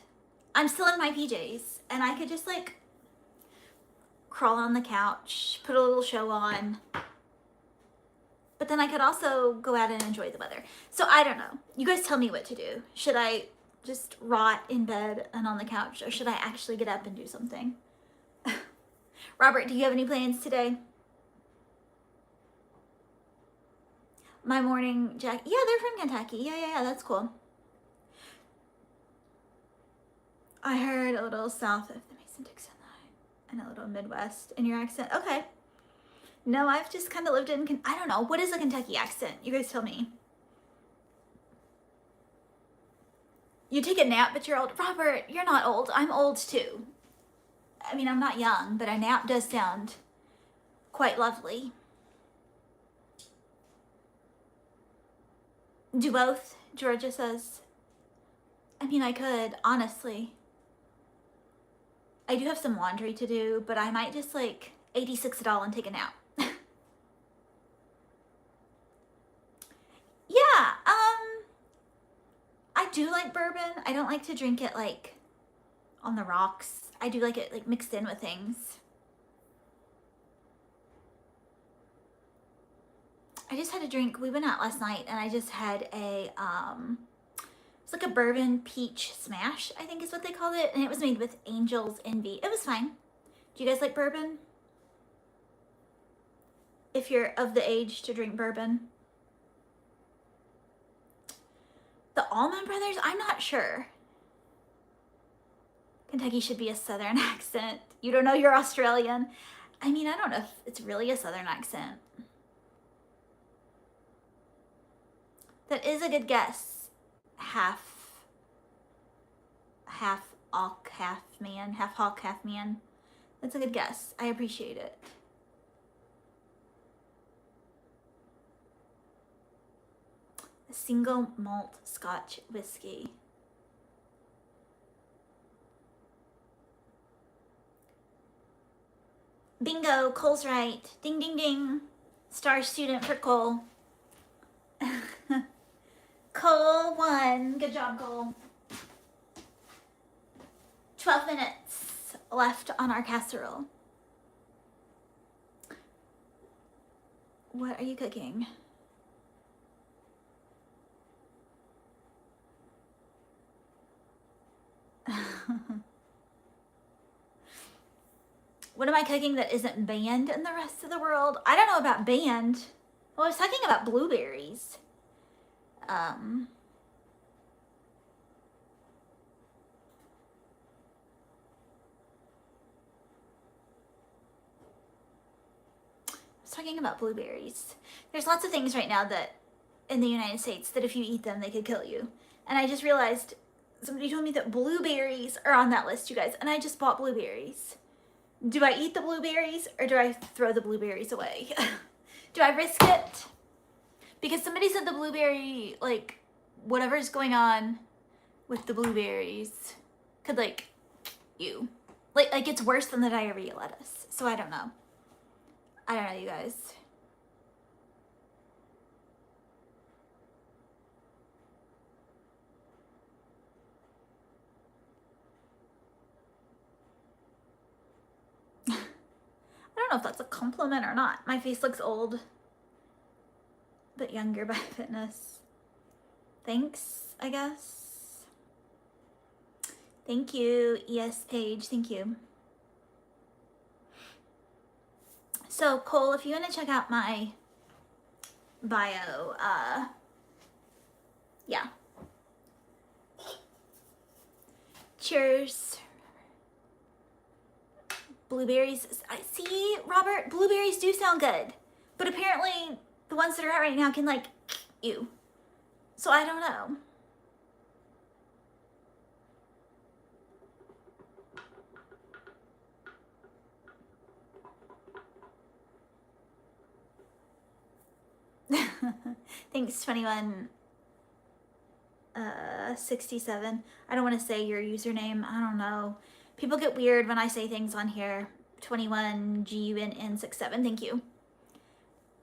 I'm still in my PJs and I could just like crawl on the couch, put a little show on. But then I could also go out and enjoy the weather. So I don't know. You guys tell me what to do. Should I just rot in bed and on the couch, or should I actually get up and do something? Robert, do you have any plans today? My morning jack. Yeah, they're from Kentucky. Yeah, that's cool. I heard a little south of the Mason-Dixon line and a little Midwest in your accent. Okay. No, I've just kind of lived in, I don't know. What is a Kentucky accent? You guys tell me. You take a nap, but you're old. Robert, you're not old. I'm old too. I mean, I'm not young, but a nap does sound quite lovely. Do both, Georgia says. I mean, I could, honestly. I do have some laundry to do, but I might just like 86 it all and take a nap. Yeah, I do like bourbon. I don't like to drink it like on the rocks. I do like it like mixed in with things. I just had a drink. We went out last night and I just had a, it's like a bourbon peach smash, I think is what they called it. And it was made with Angel's Envy. It was fine. Do you guys like bourbon? If you're of the age to drink bourbon. The Allman Brothers? I'm not sure. Kentucky should be a Southern accent. You don't know you're Australian. I mean, I don't know if it's really a Southern accent. That is a good guess. Half Hawk, half man. Half Hawk, half man. That's a good guess. I appreciate it. A single malt Scotch whiskey. Bingo, Cole's right. Ding, ding, ding. Star student for Cole. Cole won. Good job, Cole. 12 minutes left on our casserole. What are you cooking? What am I cooking that isn't banned in the rest of the world? I don't know about banned. Well, I was talking about blueberries. I was talking about blueberries. There's lots of things right now that in the United States that if you eat them, they could kill you. And I just realized somebody told me that blueberries are on that list, you guys, and I just bought blueberries. Do I eat the blueberries or do I throw the blueberries away? Do I risk it? Because somebody said the blueberry, like, whatever's going on with the blueberries could, like, you. Like it's worse than the diarrhea lettuce. So I don't know. I don't know, you guys. I don't know if that's a compliment or not. My face looks old, but younger by fitness. Thanks, I guess. Thank you, ES Page. Thank you. So, Cole, if you want to check out my bio, yeah. Cheers. Blueberries. I see, Robert, blueberries do sound good, but apparently the ones that are out right now can, like, ew. So I don't know. Thanks, 2167. I don't want to say your username. I don't know. People get weird when I say things on here. 21GUNN67. Thank you.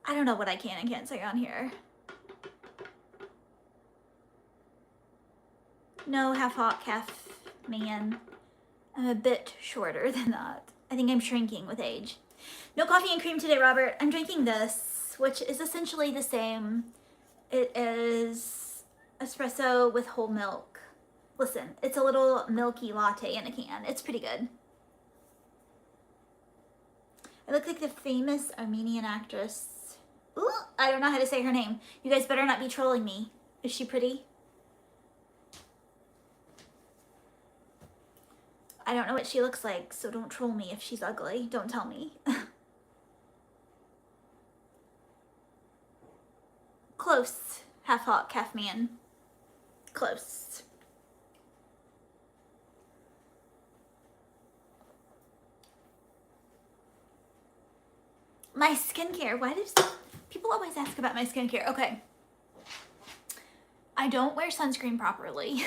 I don't know what I can and can't say on here. No, half hot, half man. I'm a bit shorter than that. I think I'm shrinking with age. No coffee and cream today, Robert. I'm drinking this, which is essentially the same. It is espresso with whole milk. Listen, it's a little milky latte in a can. It's pretty good. I look like the famous Armenian actress. Ooh, I don't know how to say her name. You guys better not be trolling me. Is she pretty? I don't know what she looks like, so don't troll me if she's ugly. Don't tell me. Close. Half hot, half man. Close. My skincare. Why does people always ask about my skincare? Okay. I don't wear sunscreen properly.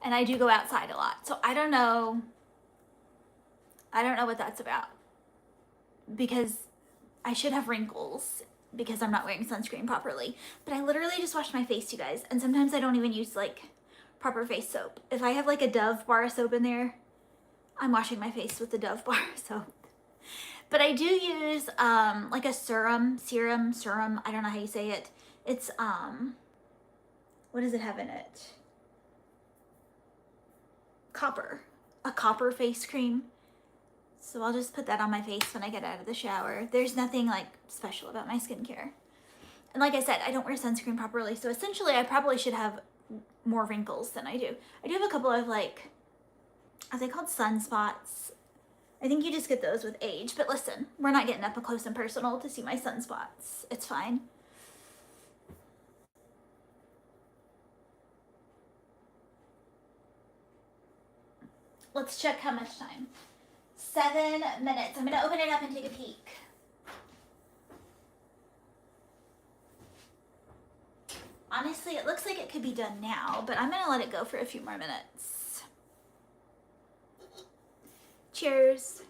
And I do go outside a lot. So I don't know what that's about. Because I should have wrinkles because I'm not wearing sunscreen properly. But I literally just wash my face, you guys. And sometimes I don't even use like proper face soap. If I have like a Dove bar of soap in there, I'm washing my face with the Dove bar of soap. But I do use like a serum. I don't know how you say it. It's what does it have in it? Copper. A copper face cream. So I'll just put that on my face when I get out of the shower. There's nothing like special about my skincare. And like I said, I don't wear sunscreen properly. So essentially I probably should have more wrinkles than I do. I do have a couple of like, are they called sunspots? I think you just get those with age. But listen, we're not getting up close and personal to see my sunspots. It's fine. Let's check how much time. 7 minutes. I'm gonna open it up and take a peek. Honestly, it looks like it could be done now, but I'm gonna let it go for a few more minutes. Cheers.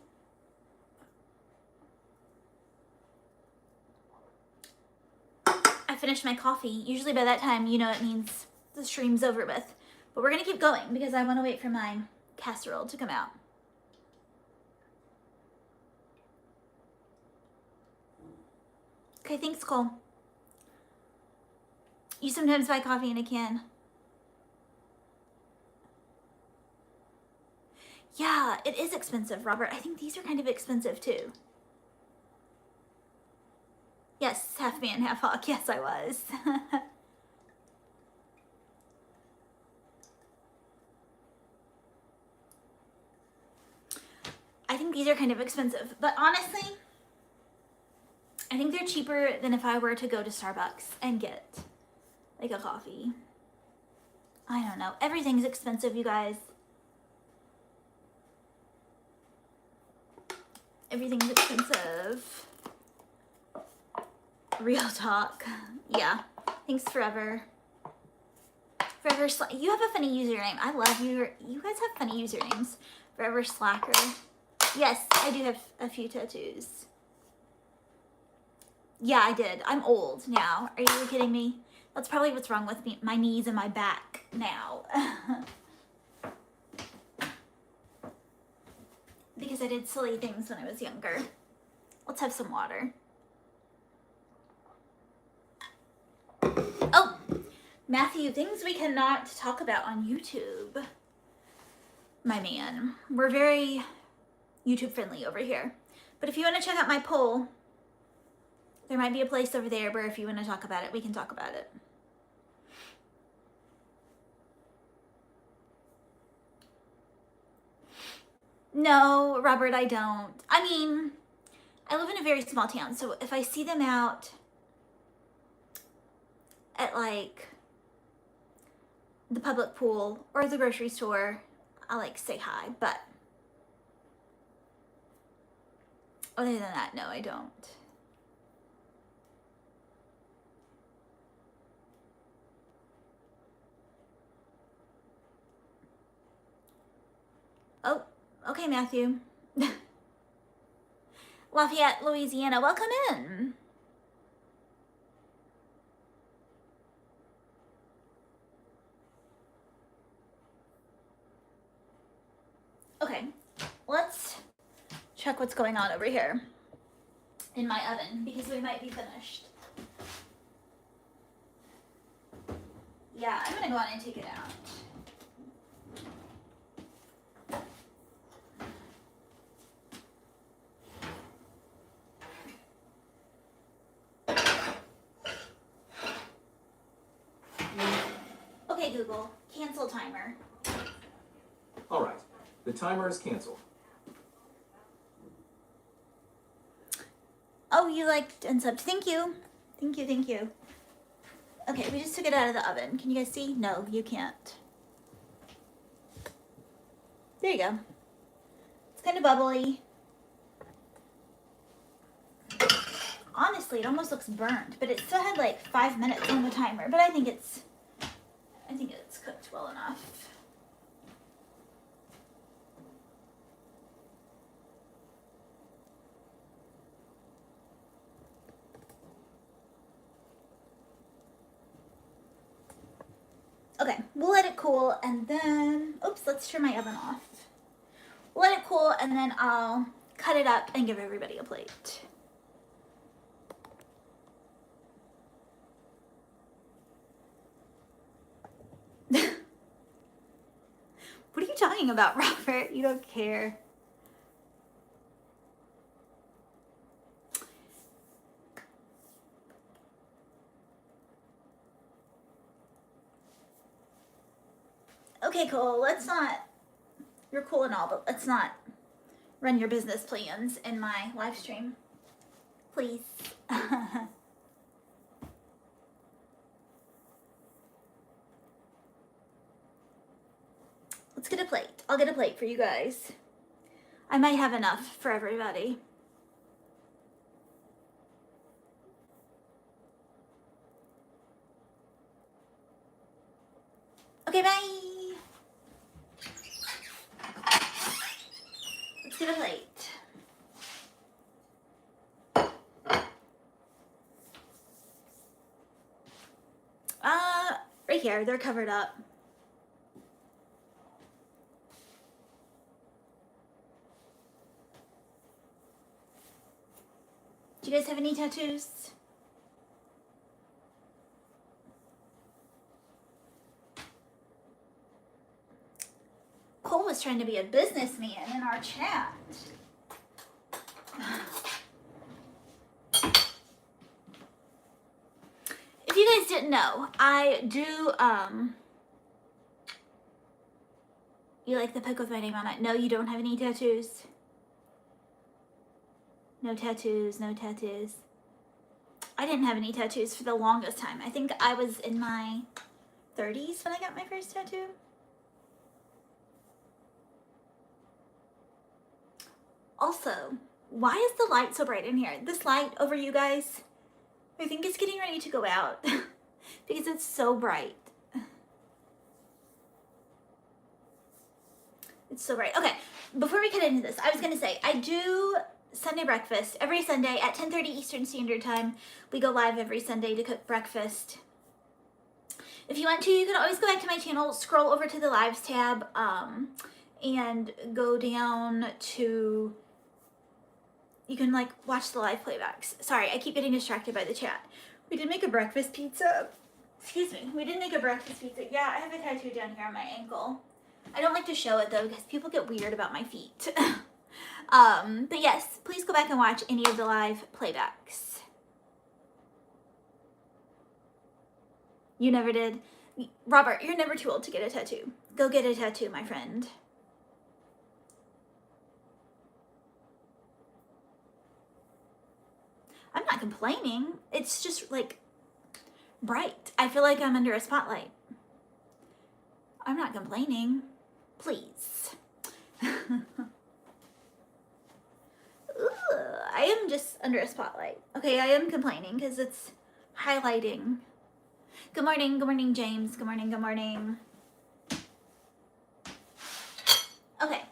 I finished my coffee. Usually by that time, you know, it means the stream's over with. But we're gonna keep going because I wanna wait for my casserole to come out. Okay, thanks, Cole. You sometimes buy coffee in a can. Yeah, it is expensive, Robert. I think these are kind of expensive too. Yes, half man, half hawk. Yes, I was. I think these are kind of expensive, but honestly, I think they're cheaper than if I were to go to Starbucks and get like a coffee. I don't know. Everything's expensive, you guys. Everything's expensive. Real talk. Yeah. Thanks, Forever. You have a funny username. I love you. You guys have funny usernames. Forever Slacker. Yes, I do have a few tattoos. Yeah, I did. I'm old now. Are you kidding me? That's probably what's wrong with me, my knees and my back now. Because I did silly things when I was younger. Let's have some water. Oh, Matthew, things we cannot talk about on YouTube. My man, we're very YouTube friendly over here. But if you want to check out my poll, there might be a place over there where if you want to talk about it, we can talk about it. No, Robert, I don't. I mean, I live in a very small town, so if I see them out at like the public pool or the grocery store, I like say hi, but other than that, no, I don't. Oh, okay, Matthew. Lafayette, Louisiana, welcome in. Okay, let's check what's going on over here in my oven because we might be finished. Yeah, I'm gonna go on and take it out. Okay, Google, cancel timer. All right. The timer is canceled. Oh, you liked and subbed. Thank you. Thank you, thank you. Okay, we just took it out of the oven. Can you guys see? No, you can't. There you go. It's kind of bubbly. Honestly, it almost looks burnt, but it still had like 5 minutes on the timer. But I think it's cooked well enough. Okay, we'll let it cool and then, oops, let's turn my oven off. We'll let it cool and then I'll cut it up and give everybody a plate. What are you talking about, Robert? You don't care. Okay, Cole, let's not, you're cool and all, but let's not run your business plans in my live stream. Please. Let's get a plate. I'll get a plate for you guys. I might have enough for everybody. Okay, bye. Let's get a plate. Right here, they're covered up. Do you guys have any tattoos? Cole was was trying to be a businessman in our chat. If you guys didn't know, I do, you like the pic with my name on it? No, you don't have any tattoos? No tattoos, no tattoos. I didn't have any tattoos for the longest time. I think I was in my 30s when I got my first tattoo. Also, why is the light so bright in here? This light over you guys, I think it's getting ready to go out because it's so bright. It's so bright. Okay, before we get into this, I was gonna say, I do Sunday breakfast every Sunday at 10:30 Eastern Standard Time. We go live every Sunday to cook breakfast. If you want to, you can always go back to my channel, scroll over to the lives tab, and go down to, you can like watch the live playbacks. Sorry, I keep getting distracted by the chat. We did make a breakfast pizza. Excuse me, we did make a breakfast pizza. Yeah, I have a tattoo down here on my ankle. I don't like to show it though because people get weird about my feet. But yes, please go back and watch any of the live playbacks. You never did? Robert, you're never too old to get a tattoo. Go get a tattoo, my friend. I'm not complaining. It's just like bright. I feel like I'm under a spotlight. I'm not complaining. Please. Ooh, I am just under a spotlight. Okay, I am complaining because it's highlighting. Good morning, James. Good morning, good morning. Okay,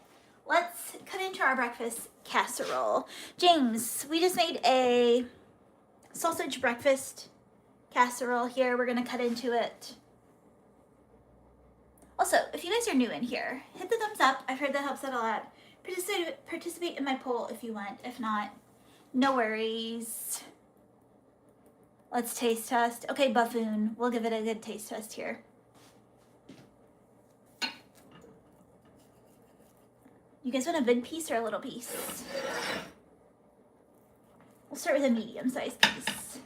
let's cut into our breakfast casserole. James, we just made a sausage breakfast casserole here. We're gonna cut into it. Also, if you guys are new in here, hit the thumbs up. I've heard that helps out a lot. Participate in my poll if you want. If not, no worries. Let's taste test. Okay, buffoon. We'll give it a good taste test here. You guys want a big piece or a little piece? We'll start with a medium-sized piece.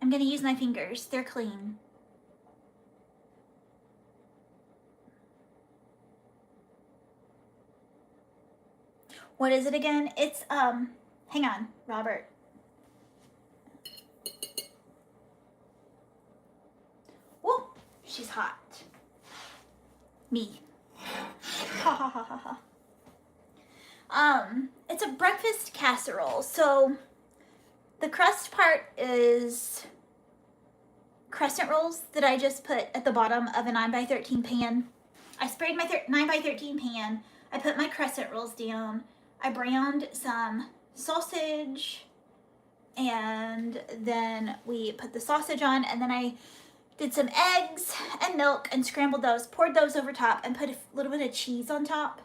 I'm gonna use my fingers. They're clean. What is it again? It's, hang on, Robert. Whoa, she's hot. Me. Ha ha ha ha ha. It's a breakfast casserole. So the crust part is crescent rolls that I just put at the bottom of a 9x13 pan. I sprayed my 9x13 pan. I put my crescent rolls down. I browned some sausage, and then we put the sausage on, and then I did some eggs and milk and scrambled those, poured those over top, and put a little bit of cheese on top.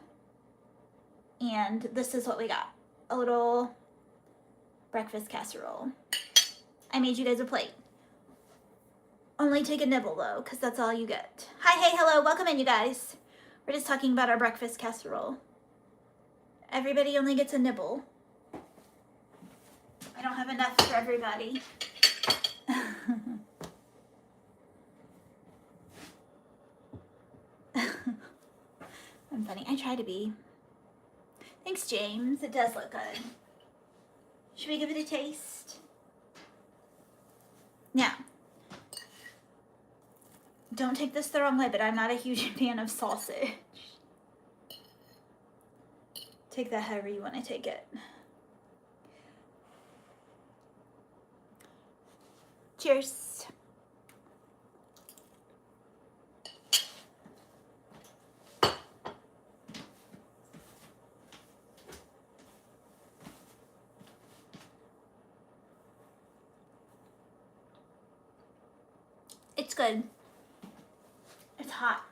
And this is what we got. A little breakfast casserole. I made you guys a plate. Only take a nibble though, because that's all you get. Hi, hey, hello, welcome in you guys. We're just talking about our breakfast casserole. Everybody only gets a nibble. I don't have enough for everybody. I'm funny, I try to be. Thanks, James, it does look good. Should we give it a taste? Now, don't take this the wrong way, but I'm not a huge fan of sausage. Take that however you want to take it. Cheers. It's good. It's hot.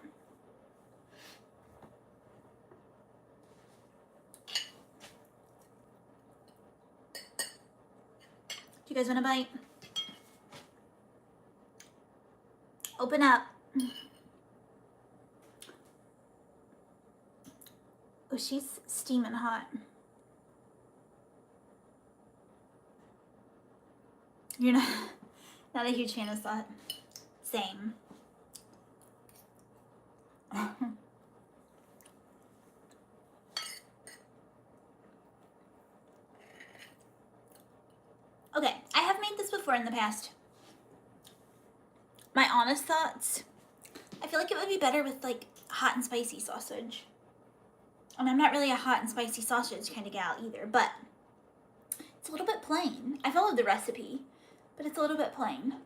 you guys want a bite? Open up. Oh, she's steaming hot. You're not a huge fan of that. Same. Okay, I have made this before in the past. My honest thoughts, I feel like it would be better with like hot and spicy sausage. And I'm not really a hot and spicy sausage kind of gal either, but it's a little bit plain. I followed the recipe, but it's a little bit plain.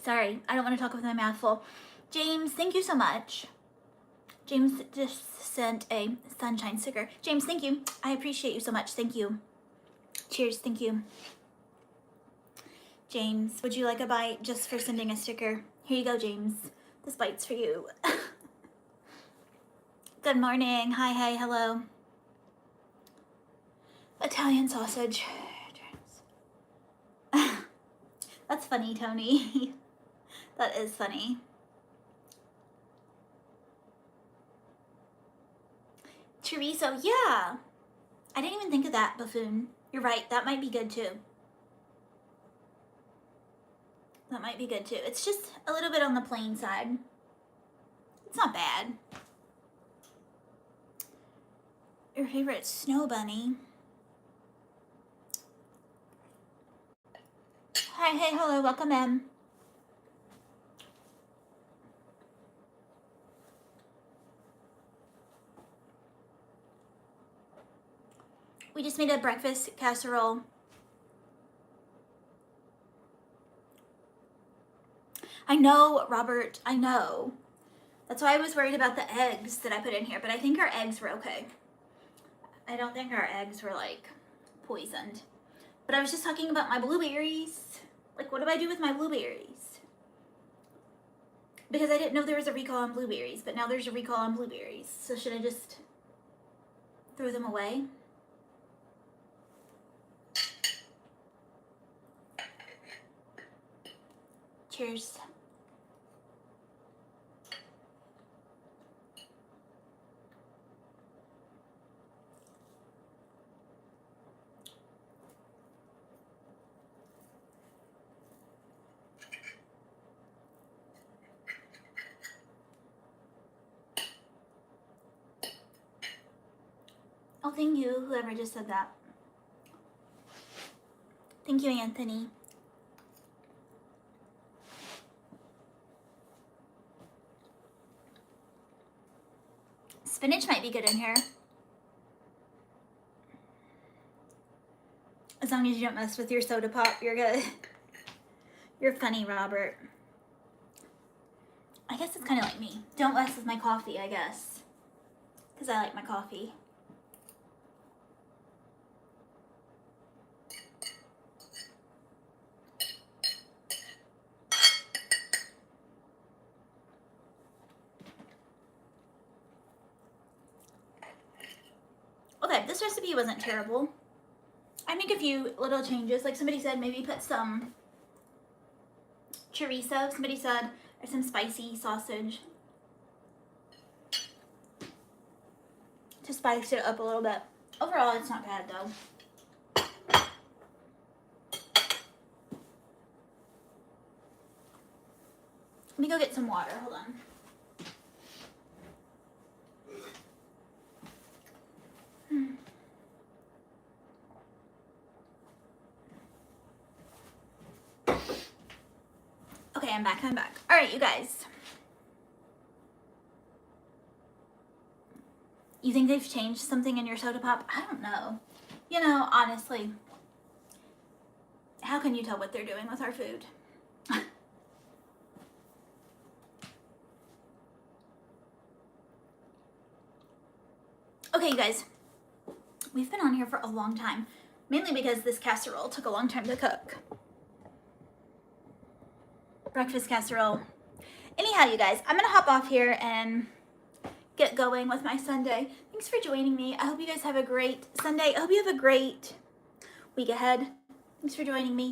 Sorry, I don't want to talk with my mouth full. James, thank you so much. James just sent a sunshine sticker. James, thank you. I appreciate you so much. Thank you. Cheers, thank you. James, would you like a bite just for sending a sticker? Here you go, James. This bite's for you. Good morning. Hi, hello. Italian sausage. That's funny, Tony. That is funny. Chorizo, yeah. I didn't even think of that, buffoon. You're right, that might be good too. That might be good too. It's just a little bit on the plain side. It's not bad. Your favorite snow bunny? Hi, hey, hello, welcome in. We just made a breakfast casserole. I know, Robert, I know. That's why I was worried about the eggs that I put in here, but I think our eggs were okay. I don't think our eggs were like poisoned. But I was just talking about my blueberries. Like, what do I do with my blueberries? Because I didn't know there was a recall on blueberries, but now there's a recall on blueberries. So should I just throw them away? Cheers. Oh, thank you, whoever just said that. Thank you, Anthony. Spinach might be good in here. As long as you don't mess with your soda pop, you're good. You're funny, Robert. I guess it's kind of like me. Don't mess with my coffee, I guess. Because I like my coffee. Okay, this recipe wasn't terrible. I make a few little changes. Like somebody said, maybe put some chorizo. Somebody said, or some spicy sausage. To spice it up a little bit. Overall, it's not bad though. Let me go get some water. Hold on. Okay, I'm back. All right, you guys. You think they've changed something in your soda pop? I don't know. You know, honestly, how can you tell what they're doing with our food? Okay, you guys. We've been on here for a long time, mainly because this casserole took a long time to cook. Breakfast casserole. Anyhow, you guys, I'm gonna hop off here and get going with my Sunday. Thanks for joining me. I hope you guys have a great Sunday. I hope you have a great week ahead. Thanks for joining me.